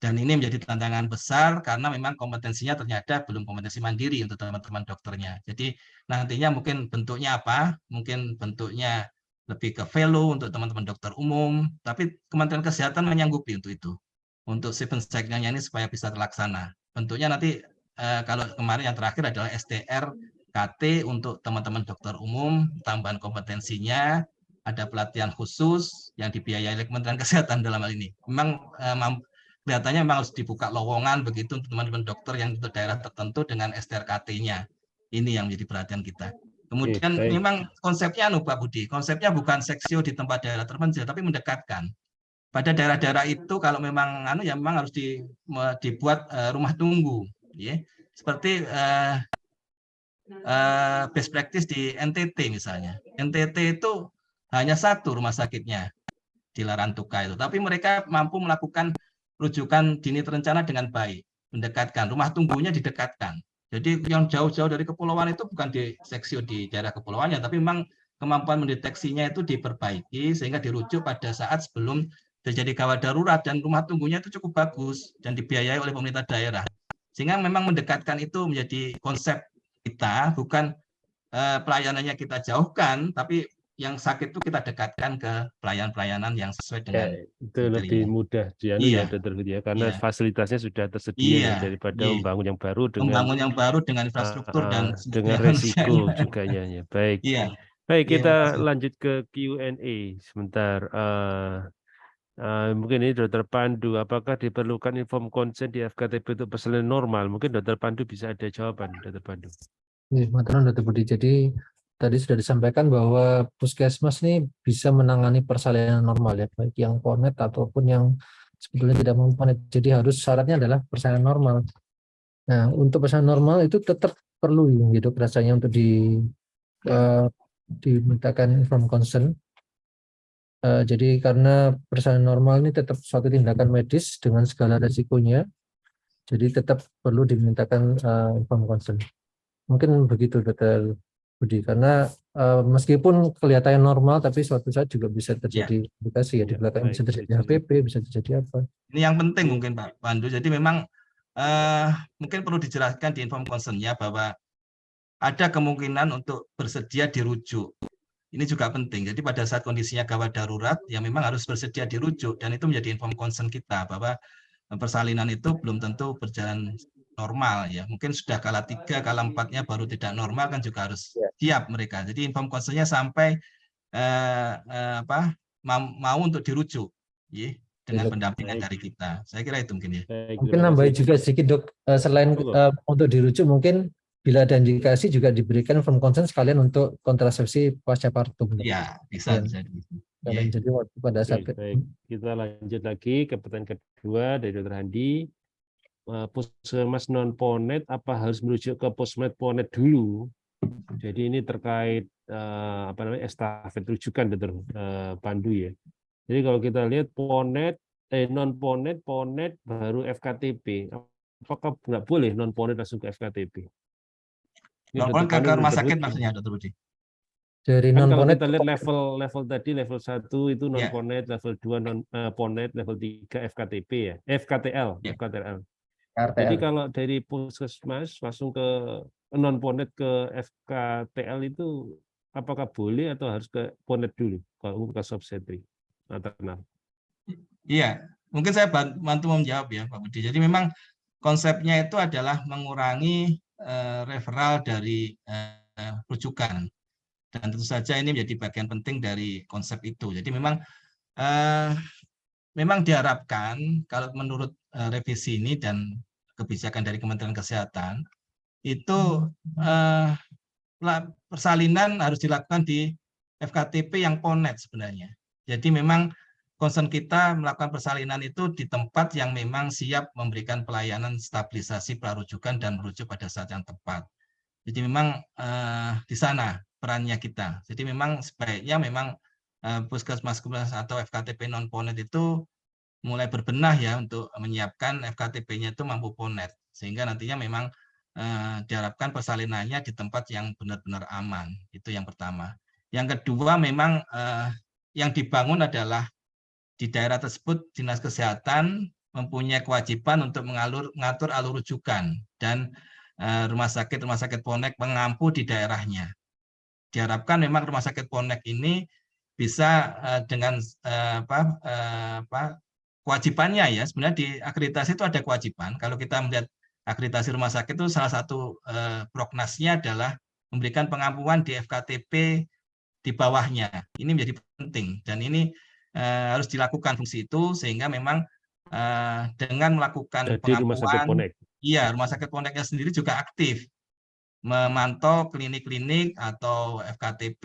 Dan ini menjadi tantangan besar karena memang kompetensinya ternyata belum kompetensi mandiri untuk teman-teman dokternya. Jadi nantinya mungkin bentuknya apa? Mungkin bentuknya lebih ke fellow untuk teman-teman dokter umum, tapi Kementerian Kesehatan menyanggupi untuk itu. Untuk seven cycle-nya ini supaya bisa terlaksana. Bentuknya nanti kalau kemarin yang terakhir adalah STR KT untuk teman-teman dokter umum, tambahan kompetensinya, ada pelatihan khusus yang dibiayai oleh Kementerian Kesehatan dalam hal ini. Memang kelihatannya memang harus dibuka lowongan begitu untuk teman-teman dokter yang untuk daerah tertentu dengan STRKT-nya. Ini yang menjadi perhatian kita. Kemudian memang konsepnya Pak Budi, konsepnya bukan seksio di tempat daerah terpencil, tapi mendekatkan. Pada daerah-daerah itu kalau memang ya memang harus dibuat rumah tunggu, ya. Seperti best practice di NTT misalnya. NTT itu hanya satu rumah sakitnya di Larantuka itu, tapi mereka mampu melakukan rujukan dini terencana dengan baik, mendekatkan, rumah tunggunya didekatkan. Jadi yang jauh-jauh dari kepulauan itu bukan di seksio di daerah kepulauannya, tapi memang kemampuan mendeteksinya itu diperbaiki sehingga dirujuk pada saat sebelum terjadi gawat darurat, dan rumah tunggunya itu cukup bagus dan dibiayai oleh pemerintah daerah. Sehingga memang mendekatkan itu menjadi konsep kita, bukan pelayanannya kita jauhkan, tapi yang sakit itu kita dekatkan ke pelayanan-pelayanan yang sesuai dengan itu lebih mudah iya, Dokter Budi ya, karena iya, fasilitasnya sudah tersedia iya, ya, daripada iya. membangun yang baru Membangun yang baru dengan infrastruktur dan dengan resiko juga ya. Baik. Iya. Baik, Iya, kita makasih. lanjut ke Q&A sebentar. Mungkin ini Dokter Pandu, apakah diperlukan inform consent di FKTP untuk persalinan normal? Mungkin Dokter Pandu bisa ada jawaban, Dokter Pandu. Matur Dokter Budi. Jadi tadi sudah disampaikan bahwa puskesmas ini bisa menangani persalinan normal ya, baik yang ponet ataupun yang sebetulnya tidak mau ponet. Jadi harus syaratnya adalah persalinan normal. Nah, untuk persalinan normal itu tetap perlu gitu rasanya untuk dimintakan inform consent. Jadi karena persalinan normal ini tetap suatu tindakan medis dengan segala resikonya, jadi tetap perlu dimintakan inform consent. Mungkin begitu Dokter Budi, karena meskipun kelihatannya normal, tapi suatu saat juga bisa terjadi komplikasi ya, di belakang bisa terjadi HPP, bisa terjadi apa. Ini yang penting mungkin Pak Pandu. Jadi memang mungkin perlu dijelaskan di inform consent-nya bahwa ada kemungkinan untuk bersedia dirujuk. Ini juga penting. Jadi pada saat kondisinya gawat darurat, ya memang harus bersedia dirujuk, dan itu menjadi inform consent kita bahwa persalinan itu belum tentu berjalan normal ya. Mungkin sudah kala 3, kala 4-nya baru tidak normal, kan juga harus siap mereka. Jadi inform consent-nya sampai mau untuk dirujuk ya, dengan pendampingan dari kita. Saya kira itu mungkin ya. Mungkin nambahin juga sedikit Dok, selain untuk dirujuk mungkin bila ada indikasi juga diberikan inform consent sekalian untuk kontrasepsi pasca partum. Iya, bisa. Jadi waktu pada saat kita lanjut lagi ke pertanyaan kedua dari Dr. Handi. Puskesmas non ponet apa harus merujuk ke posmed ponet dulu? Jadi ini terkait estafet rujukan Dr. Pandu ya. Jadi kalau kita lihat ponet non ponet baru FKTP. Apakah nggak boleh non ponet langsung ke FKTP? Non ponet ke rumah sakit maksudnya Dr. Budi? Dari kan non kalau ponet kita lihat level tadi level 1 itu non ponet, level 2 non ponet, level 3 FKTP ya, FKTL. Jadi kalau dari puskesmas langsung ke non ponet ke FKTL itu apakah boleh atau harus ke ponet dulu kalau untuk subsetri maternal? Iya, mungkin saya bantu menjawab ya Pak Budi. Jadi memang konsepnya itu adalah mengurangi referral dari rujukan. Dan tentu saja ini menjadi bagian penting dari konsep itu. Jadi memang diharapkan kalau menurut revisi ini dan kebijakan dari Kementerian Kesehatan itu persalinan harus dilakukan di FKTP yang PONET sebenarnya. Jadi memang concern kita melakukan persalinan itu di tempat yang memang siap memberikan pelayanan stabilisasi prarujukan dan merujuk pada saat yang tepat. Jadi memang di sana perannya kita. Jadi memang sebaiknya memang puskesmas atau FKTP non PONET itu mulai berbenah ya untuk menyiapkan FKTP-nya itu mampu PONET sehingga nantinya memang diharapkan persalinannya di tempat yang benar-benar aman. Itu yang pertama. Yang kedua memang yang dibangun adalah di daerah tersebut Dinas Kesehatan mempunyai kewajiban untuk mengatur alur rujukan dan rumah sakit PONEK mengampu di daerahnya. Diharapkan memang rumah sakit PONEK ini bisa dengan kewajibannya ya, sebenarnya di akreditasi itu ada kewajiban. Kalau kita melihat akreditasi rumah sakit itu salah satu prognasnya adalah memberikan pengampuan di FKTP di bawahnya. Ini menjadi penting dan ini harus dilakukan fungsi itu sehingga memang dengan melakukan pengampuan, iya rumah sakit PONEK-nya sendiri juga aktif memantau klinik-klinik atau FKTP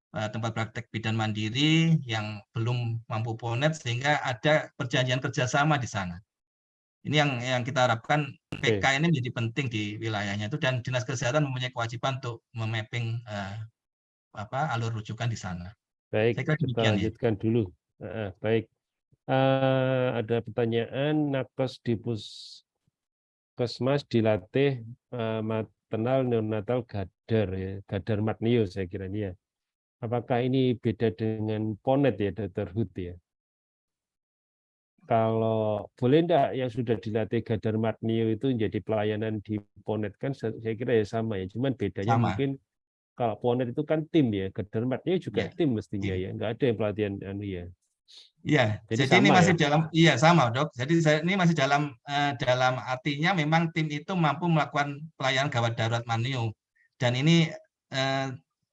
tempat praktek bidan mandiri yang belum mampu PONET sehingga ada perjanjian kerjasama di sana. Ini yang kita harapkan PK ini menjadi penting di wilayahnya itu dan Dinas Kesehatan mempunyai kewajiban untuk memapping alur rujukan di sana. Baik, kita lanjutkan dulu. Baik, ada pertanyaan, nakes di puskesmas dilatih maternal neonatal gadar ya, gadar matneo saya kira ini ya. Apakah ini beda dengan PONET ya, Dr. Hud ya? Kalau boleh enggak yang sudah dilatih gadar matneo itu menjadi pelayanan di PONET kan saya kira ya sama ya, cuman bedanya mungkin kalau PONET itu kan tim ya, gadar matneo juga tim mestinya ya, enggak ada yang pelatihan ya. Iya, jadi ini masih dalam sama Dok. Jadi ini masih dalam artinya memang tim itu mampu melakukan pelayanan gawat darurat matneo dan ini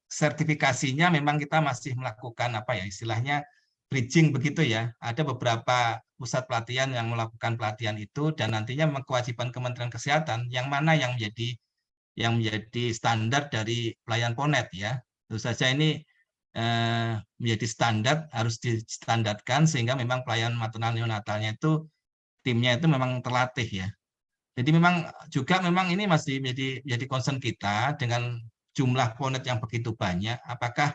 sertifikasinya memang kita masih melakukan istilahnya bridging begitu ya. Ada beberapa pusat pelatihan yang melakukan pelatihan itu dan nantinya kewajiban Kementerian Kesehatan yang mana yang menjadi standar dari pelayanan PONET ya. Tentu saja ini menjadi standar, harus distandarkan sehingga memang pelayanan maternal neonatalnya itu timnya itu memang terlatih ya. Jadi memang ini masih menjadi concern kita dengan jumlah PONET yang begitu banyak, apakah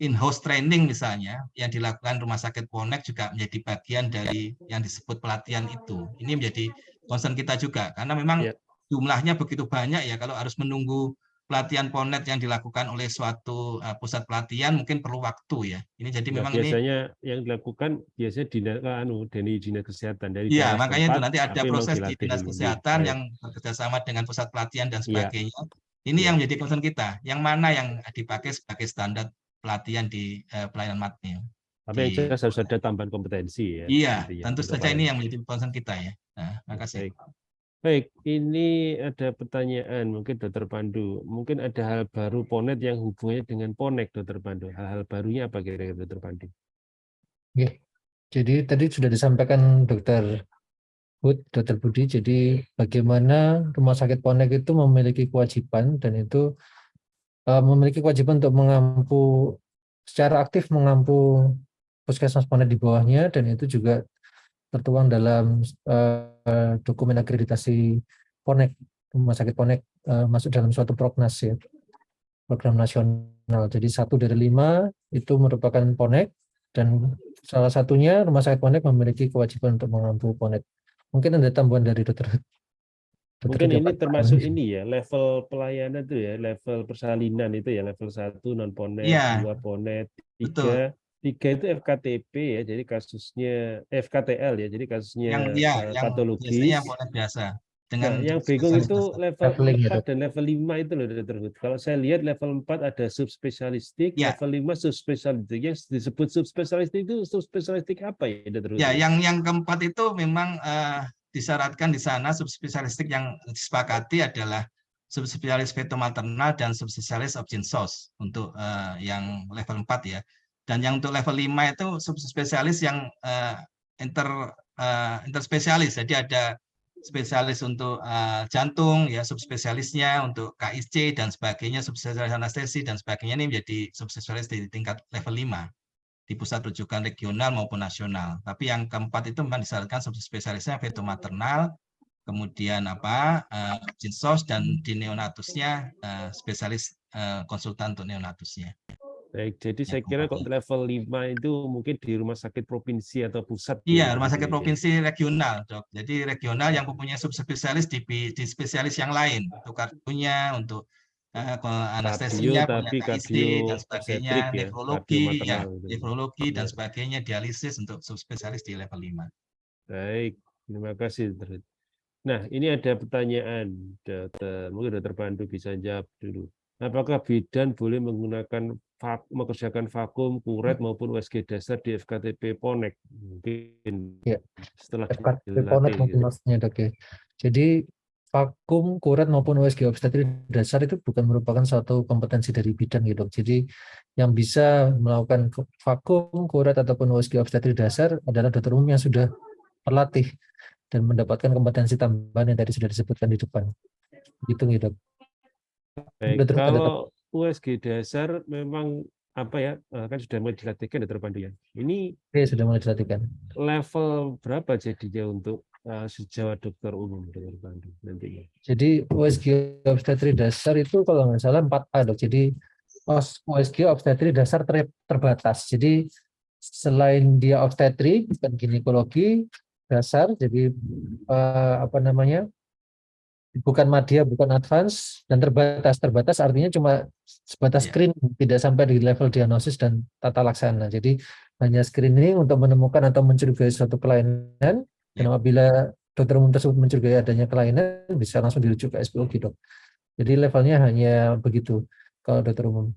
in-house training misalnya yang dilakukan rumah sakit PONET juga menjadi bagian dari yang disebut pelatihan itu. Ini menjadi concern kita juga karena memang jumlahnya begitu banyak ya, kalau harus menunggu pelatihan PONET yang dilakukan oleh suatu pusat pelatihan mungkin perlu waktu ya. Ini jadi memang biasanya yang dilakukan biasanya dari dinas kesehatan dari iya, makanya itu nanti ada proses di dinas dulu. kesehatan yang bekerjasama dengan pusat pelatihan dan sebagainya. Ini yang menjadi concern kita. Yang mana yang dipakai sebagai standar pelatihan di pelayanan matneo. Tapi yang jelas harus ada tambahan kompetensi ya. Iya, tentu saja ini yang menjadi concern kita ya. Nah, makasih. Baik, ini ada pertanyaan mungkin Dr. Pandu. Mungkin ada hal baru PONET yang hubungannya dengan PONEK, Dr. Pandu. Hal-hal barunya apa kira-kira, Dr. Pandu? Ya, jadi tadi sudah disampaikan Dr. Hud, Dr. Budi. Jadi bagaimana rumah sakit PONEK itu memiliki kewajiban dan itu memiliki kewajiban untuk mengampu secara aktif mengampu puskesmas PONEK di bawahnya dan itu juga tertuang dalam dokumen akreditasi PONEK, rumah sakit PONEK masuk dalam suatu prognas ya, program nasional. Jadi 1 dari 5 itu merupakan PONEK dan salah satunya rumah sakit PONEK memiliki kewajiban untuk mengampu PONEK. Mungkin ada tambahan dari Dr. Mungkin ini termasuk ini ya, level pelayanan itu ya, level persalinan itu ya, level 1 non PONET, 2 PONET, 3 itu FKTP ya, jadi kasusnya FKTL ya, jadi kasusnya patologis. Biasanya PONET biasa. dengan yang bingung spesialis itu dasar. level Leveling ya, 4 Dok. dan level 5 itu loh, Dr. Hud. Kalau saya lihat level 4 ada subspesialistik, Ya. level 5 subspesialistik. Yang disebut subspesialistik itu subspesialistik apa ya, Dr. Hud? Ya, yang keempat itu memang disyaratkan di sana subspesialistik yang disepakati adalah subspesialis feto-maternal dan subspesialis obgynsos untuk yang level 4 ya. Dan yang untuk level 5 itu subspesialis yang interspesialis. Jadi ada spesialis untuk jantung ya, subspesialisnya untuk KIC dan sebagainya, subspesialis anestesi dan sebagainya, ini menjadi subspesialis di tingkat level 5 di pusat rujukan regional maupun nasional. Tapi yang keempat itu memang disyaratkan subspesialisnya feto-maternal, kemudian obgynsos, dan di neonatusnya spesialis konsultan untuk neonatusnya. Baik, jadi saya Yang kira keempat kok ya. level 5 itu mungkin di rumah sakit provinsi atau pusat. Iya, ya, rumah sakit ya. provinsi regional, Dok. Jadi regional yang mempunyai subspesialis di spesialis yang lain, untuk kardiologinya, untuk anestesinya, punya tapi KIC dan sebagainya, obstetrik ya, nefrologi, ya, maternal. Gitu. nefrologi dan Ya. sebagainya, dialisis untuk subspesialis di level 5. Baik, terima kasih, Dr. Hud. Nah, ini ada pertanyaan, mungkin Dr. Pandu bisa jawab dulu. Apakah bidan boleh menggunakan mengerjakan vakum, kuret maupun USG dasar di FKTP Ponek? Mungkin Ya. setelah FKTP Ponet mungkin dilatih. maksudnya, Dok, ya. Jadi vakum, kuret maupun USG obstetrik dasar itu bukan merupakan suatu kompetensi dari bidan gitu. Jadi yang bisa melakukan vakum, kuret ataupun USG obstetrik dasar adalah dokter umum yang sudah terlatih dan mendapatkan kompetensi tambahan yang tadi sudah disebutkan di depan. Gitu nih, Dok. Baik, Dokter, kalau USG dasar memang apa ya, kan sudah mulai dilatihkan Dr. Pandu ya. Ini sudah mulai dilatihkan. level berapa jadinya untuk sejawat dokter umum Dr. Pandu nantinya? Jadi USG obstetrik dasar itu kalau nggak salah 4A, Dok. Jadi USG obstetrik dasar terbatas. Jadi selain dia obstetrik dan ginekologi dasar, jadi bukan madya, bukan advance, dan terbatas artinya cuma sebatas screening, tidak sampai di level diagnosis dan tata laksana. Jadi hanya screening untuk menemukan atau mencurigai suatu kelainan, dan apabila dokter umum tersebut mencurigai adanya kelainan, bisa langsung dirujuk ke SPOG, Dok. Jadi levelnya hanya begitu kalau dokter umum.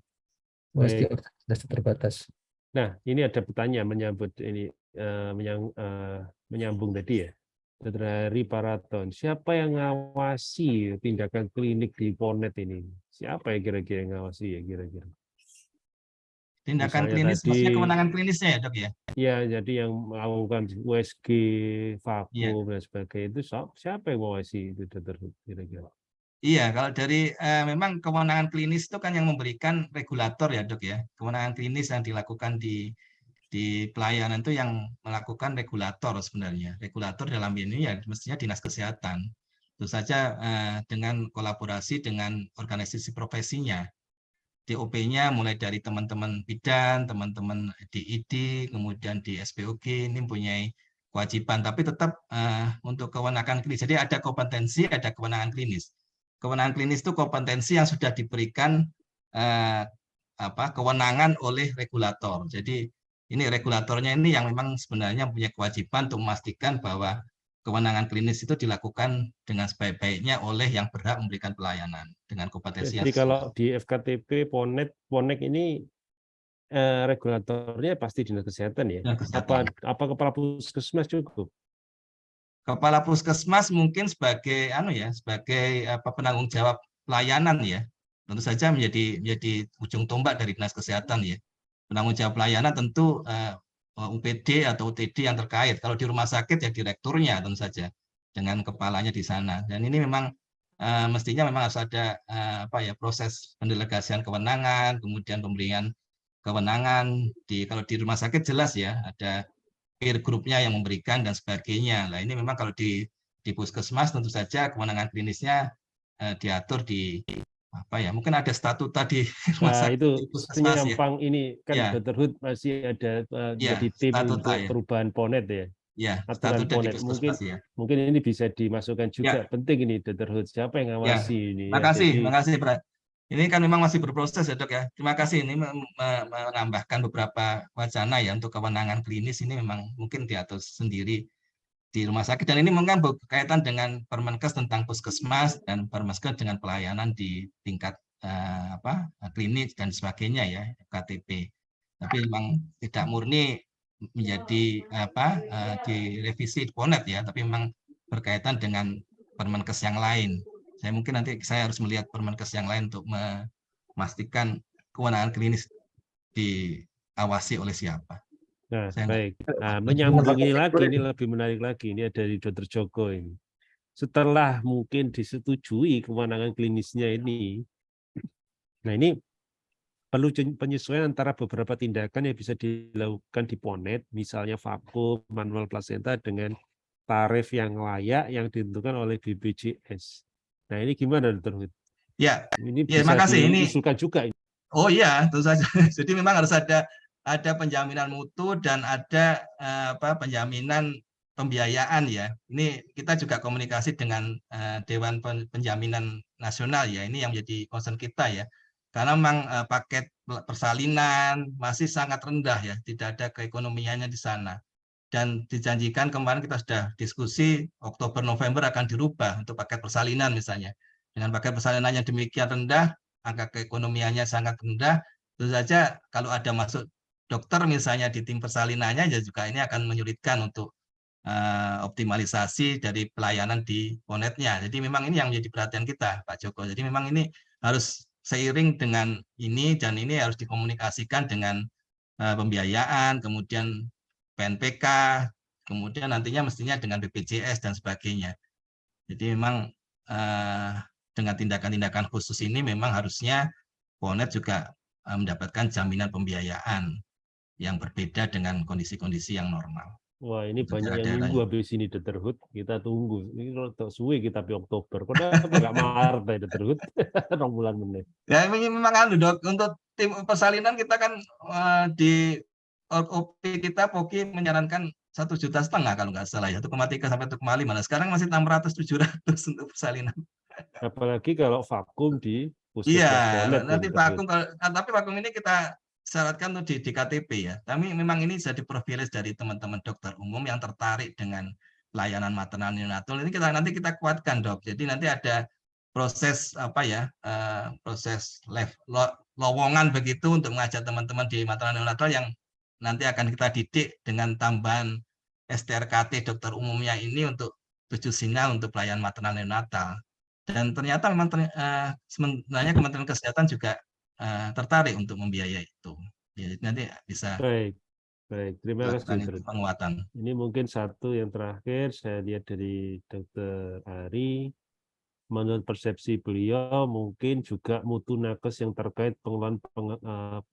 USG terbatas. Nah, ini ada pertanyaan menyambut ini menyambung tadi ya. Dr. Hari Paraton, siapa yang ngawasi tindakan klinik di Ponet ini? Siapa ya kira-kira yang ngawasi ya kira-kira? Tindakan Misalnya klinis, tadi, maksudnya kewenangan klinisnya ya, Dok ya? Ya, jadi yang melakukan USG, vakum dan sebagainya itu siapa yang mengawasi itu, Dr. kira-kira? Iya, kalau dari memang kewenangan klinis itu kan yang memberikan regulator ya, Dok ya. Kewenangan klinis yang dilakukan di pelayanan itu yang melakukan regulator sebenarnya. Regulator dalam ini ya mestinya Dinas Kesehatan. Tentu saja dengan kolaborasi dengan organisasi profesinya. DOP-nya mulai dari teman-teman bidan, teman-teman DID, kemudian di SPOG ini mempunyai kewajiban, tapi tetap untuk kewenangan klinis. Jadi ada kompetensi, ada kewenangan klinis. Kewenangan klinis itu kompetensi yang sudah diberikan kewenangan oleh regulator. Jadi ini regulatornya ini yang memang sebenarnya punya kewajiban untuk memastikan bahwa kewenangan klinis itu dilakukan dengan sebaik-baiknya oleh yang berhak memberikan pelayanan dengan kompetensi yang Jadi kalau di FKTP Ponek ini regulatornya pasti Dinas Kesehatan ya? Apa kepala puskesmas cukup? Kepala puskesmas mungkin sebagai penanggung jawab pelayanan ya. Tentu saja menjadi ujung tombak dari Dinas Kesehatan ya. Penanggung jawab pelayanan tentu UPD atau UTD yang terkait. Kalau di rumah sakit ya direkturnya tentu saja dengan kepalanya di sana. Dan ini memang mestinya memang harus ada proses pendelegasian kewenangan, kemudian pemberian kewenangan kalau di rumah sakit jelas ya ada peer grupnya yang memberikan dan sebagainya. Nah ini memang kalau di puskesmas tentu saja kewenangan klinisnya diatur di mungkin ada statuta di rumah sakit itu di puskesmas penyampang ya. Ini kan Dr. Hud masih ada jadi tim statuta, untuk perubahan Ponet ya. Ya, Aturan Ponet mungkin ini bisa dimasukkan juga. Penting ini Dr. Hud, siapa yang ngawasi ini? Makasih, Pak. Ini kan memang masih berproses ya, Dok ya. Terima kasih ini menambahkan beberapa wacana ya untuk kewenangan klinis ini memang mungkin diatur sendiri di rumah sakit, dan ini mungkin berkaitan dengan Permenkes tentang puskesmas dan Permenkes dengan pelayanan di tingkat klinik dan sebagainya ya, KTP. Tapi memang tidak murni menjadi direvisi Ponet ya, tapi memang berkaitan dengan Permenkes yang lain. Mungkin nanti saya harus melihat Permenkes yang lain untuk memastikan kewenangan klinis diawasi oleh siapa. Nah, Saya baik. Nah, menyambung ini lagi, ini lebih menarik lagi. Ini ada dari Dr. Joko ini. Setelah mungkin disetujui kewenangan klinisnya ini, nah ini perlu penyesuaian antara beberapa tindakan yang bisa dilakukan di Ponet, misalnya vakum, manual plasenta dengan tarif yang layak yang ditentukan oleh BPJS. Nah ini gimana, Dr. Hud? Ya, ini ya, bisa makasih. diusulkan juga. Oh iya, tentu saja. Jadi memang harus ada penjaminan mutu dan ada penjaminan pembiayaan ya. Ini kita juga komunikasi dengan Dewan Penjaminan Nasional ya. Ini yang menjadi concern kita ya. Karena memang paket persalinan masih sangat rendah ya, tidak ada keekonomiannya di sana. Dan dijanjikan kemarin kita sudah diskusi Oktober November akan dirubah untuk paket persalinan misalnya. Dengan paket persalinan yang demikian rendah, angka keekonomiannya sangat rendah, tentu saja kalau ada masuk dokter misalnya di tim persalinannya ya juga ini akan menyulitkan untuk optimalisasi dari pelayanan di Ponetnya. Jadi memang ini yang menjadi perhatian kita, Pak Joko. Jadi memang ini harus seiring dengan ini, dan ini harus dikomunikasikan dengan pembiayaan, kemudian PNPK, kemudian nantinya mestinya dengan BPJS dan sebagainya. Jadi memang dengan tindakan-tindakan khusus ini memang harusnya Ponet juga mendapatkan jaminan pembiayaan yang berbeda dengan kondisi-kondisi yang normal. Wah, ini Untuk banyak yang daerah-daerah nunggu habis ini, Dr. Hud. Kita tunggu. Ini kalau suwe kita di Oktober. Kenapa nggak Maret ya, Dr. Hud? 2 bulan menit. Ya memang Dok, untuk tim persalinan kita kan di OP kita POKI menyarankan 1,5 juta kalau nggak salah ya, 1,3 sampai 1,5. Nah, sekarang masih 600-700 untuk persalinan. Apalagi kalau vakum di Iya, puskesmas Ponet. nanti vakum, tapi vakum ini kita syaratkan untuk di KTP ya. Tapi memang ini jadi privilege dari teman-teman dokter umum yang tertarik dengan pelayanan maternal neonatal. Ini nanti kita kuatkan, Dok. Jadi nanti ada proses proses lowongan begitu untuk mengajak teman-teman di maternal neonatal yang nanti akan kita didik dengan tambahan STRKT dokter umumnya ini untuk 7 sinyal untuk pelayanan maternal neonatal. Dan ternyata memang sebenarnya Kementerian Kesehatan juga tertarik untuk membiayai itu. Ya, nanti bisa Baik. Terima kasih. Penguatan. Ini mungkin satu yang terakhir saya lihat dari Dr. Ari. Menurut persepsi beliau, mungkin juga mutu nakes yang terkait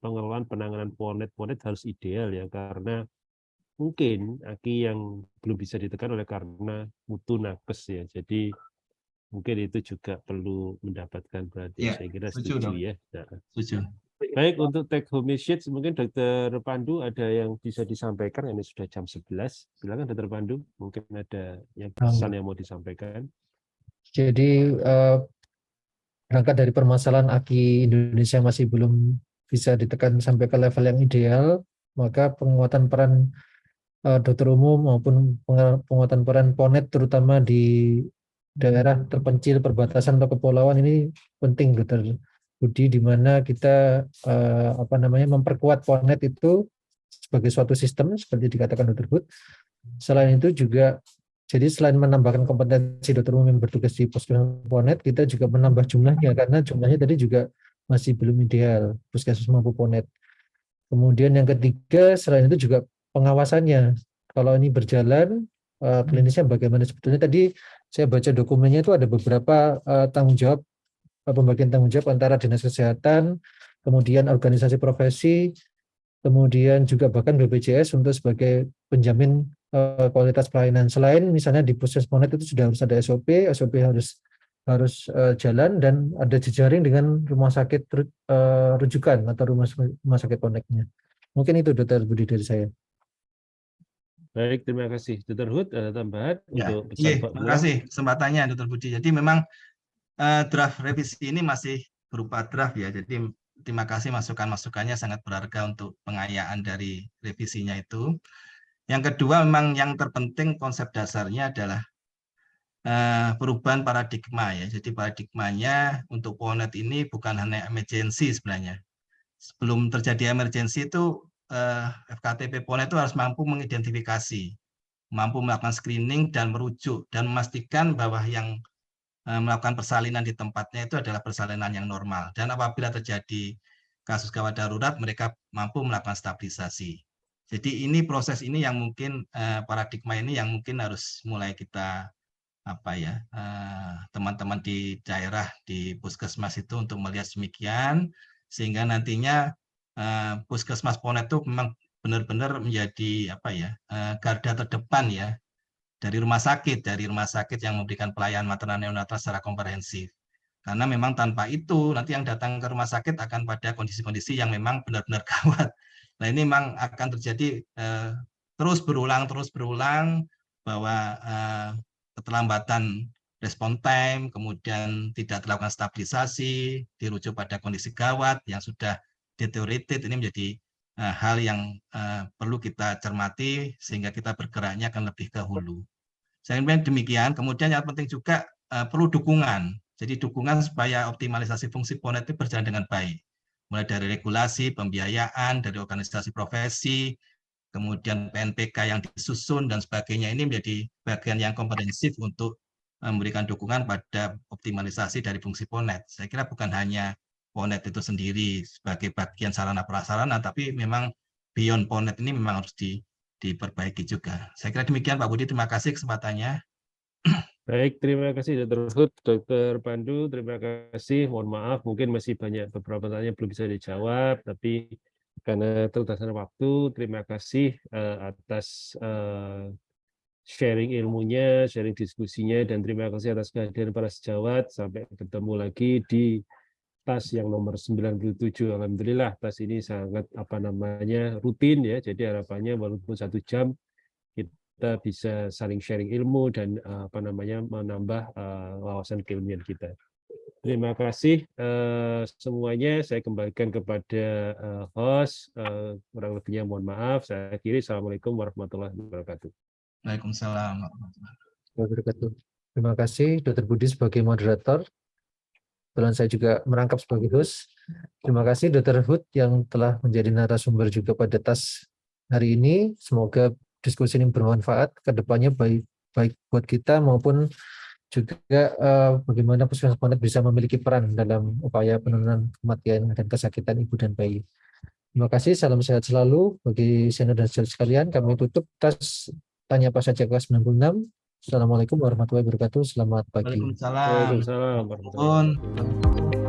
pengelolaan penanganan Ponet harus ideal ya, karena mungkin Aki yang belum bisa ditekan oleh karena mutu nakes ya. Jadi mungkin itu juga perlu mendapatkan perhatian. Saya kira setuju ya. Setuju. Baik, untuk take home message mungkin Dr. Pandu ada yang bisa disampaikan. Ini sudah jam 11. Silakan Dr. Pandu, mungkin ada yang pesan yang mau disampaikan. Jadi berangkat dari permasalahan AKI Indonesia masih belum bisa ditekan sampai ke level yang ideal, maka penguatan peran dokter umum maupun penguatan peran Ponet terutama di daerah terpencil, perbatasan atau kepulauan ini penting, Dr. Budi, di mana kita memperkuat Ponet itu sebagai suatu sistem seperti dikatakan Dr. Bud. Selain itu juga, jadi selain menambahkan kompetensi dokter umum yang bertugas di puskesmas Ponet, kita juga menambah jumlahnya karena jumlahnya tadi juga masih belum ideal puskesmas mampu Ponet. Kemudian yang ketiga, selain itu juga pengawasannya. Kalau ini berjalan, klinisnya bagaimana sebetulnya? Tadi saya baca dokumennya itu ada beberapa tanggung jawab, pembagian tanggung jawab antara dinas kesehatan, kemudian organisasi profesi, kemudian juga bahkan BPJS untuk sebagai penjamin kualitas pelayanan. Selain misalnya di puskesmas Ponet itu sudah harus ada SOP harus jalan dan ada jejaring dengan rumah sakit rujukan atau rumah sakit Ponetnya. Mungkin itu Dr. Budi dari saya. Baik, terima kasih. Dr. Hud, ada tambahan untuk pesan Pak Terima kasih kesempatannya, Dr. Budi. Jadi memang draft revisi ini masih berupa draft ya. Jadi terima kasih masukan-masukannya sangat berharga untuk pengayaan dari revisinya itu. Yang kedua, memang yang terpenting konsep dasarnya adalah perubahan paradigma ya. Jadi paradigmanya untuk PONET ini bukan hanya emergency sebenarnya. Sebelum terjadi emergency itu FKTP PONET itu harus mampu mengidentifikasi, mampu melakukan screening dan merujuk dan memastikan bahwa yang melakukan persalinan di tempatnya itu adalah persalinan yang normal. Dan apabila terjadi kasus gawat darurat, mereka mampu melakukan stabilisasi. Jadi ini proses ini yang mungkin paradigma ini yang mungkin harus mulai kita teman-teman di daerah di puskesmas itu untuk melihat demikian, sehingga nantinya puskesmas PONET itu memang benar-benar menjadi garda terdepan ya dari rumah sakit yang memberikan pelayanan maternal neonatal secara komprehensif. Karena memang tanpa itu nanti yang datang ke rumah sakit akan pada kondisi-kondisi yang memang benar-benar gawat. Nah ini memang akan terjadi terus berulang bahwa keterlambatan respon time, kemudian tidak dilakukan stabilisasi, dirujuk pada kondisi gawat yang sudah deteriorated, ini menjadi hal yang perlu kita cermati sehingga kita bergeraknya akan lebih ke hulu. Saya ingin demikian. Kemudian yang penting juga perlu dukungan. Jadi dukungan supaya optimalisasi fungsi PONET itu berjalan dengan baik. Mulai dari regulasi, pembiayaan, dari organisasi profesi, kemudian PNPK yang disusun dan sebagainya, ini menjadi bagian yang komprehensif untuk memberikan dukungan pada optimalisasi dari fungsi PONET. Saya kira bukan hanya PONET itu sendiri sebagai bagian sarana prasarana, tapi memang beyond PONET ini memang harus diperbaiki juga. Saya kira demikian Pak Budi, terima kasih kesempatannya. Baik, terima kasih Dr. Hud, Dr. Pandu, terima kasih. Mohon maaf, mungkin masih banyak beberapa pertanyaan belum bisa dijawab, tapi karena keterbatasan waktu, terima kasih atas sharing ilmunya, sharing diskusinya, dan terima kasih atas kehadiran para sejawat. Sampai ketemu lagi di TAS yang nomor 97. Alhamdulillah TAS ini sangat rutin ya. Jadi harapannya walaupun 1 jam kita bisa saling sharing ilmu dan menambah wawasan keilmuan kita. Terima kasih semuanya. Saya kembalikan kepada host. Kurang lebihnya mohon maaf. Saya akhiri. Assalamualaikum warahmatullahi wabarakatuh. Waalaikumsalam. Terima kasih Dr. Budi sebagai moderator. Kebetulan saya juga merangkap sebagai host. Terima kasih Dr. Hud yang telah menjadi narasumber juga pada TAS hari ini. Semoga diskusi ini bermanfaat ke depannya baik buat kita maupun juga bagaimana puskesmas PONET bisa memiliki peran dalam upaya penurunan kematian dan kesakitan ibu dan bayi. Terima kasih, salam sehat selalu bagi senior dan senior sekalian. Kami tutup TAS Tanya Apa Saja kelas 96. Assalamualaikum warahmatullahi wabarakatuh. Selamat pagi. Waalaikumsalam. Waalaikumsalam warahmatullahi wabarakatuh.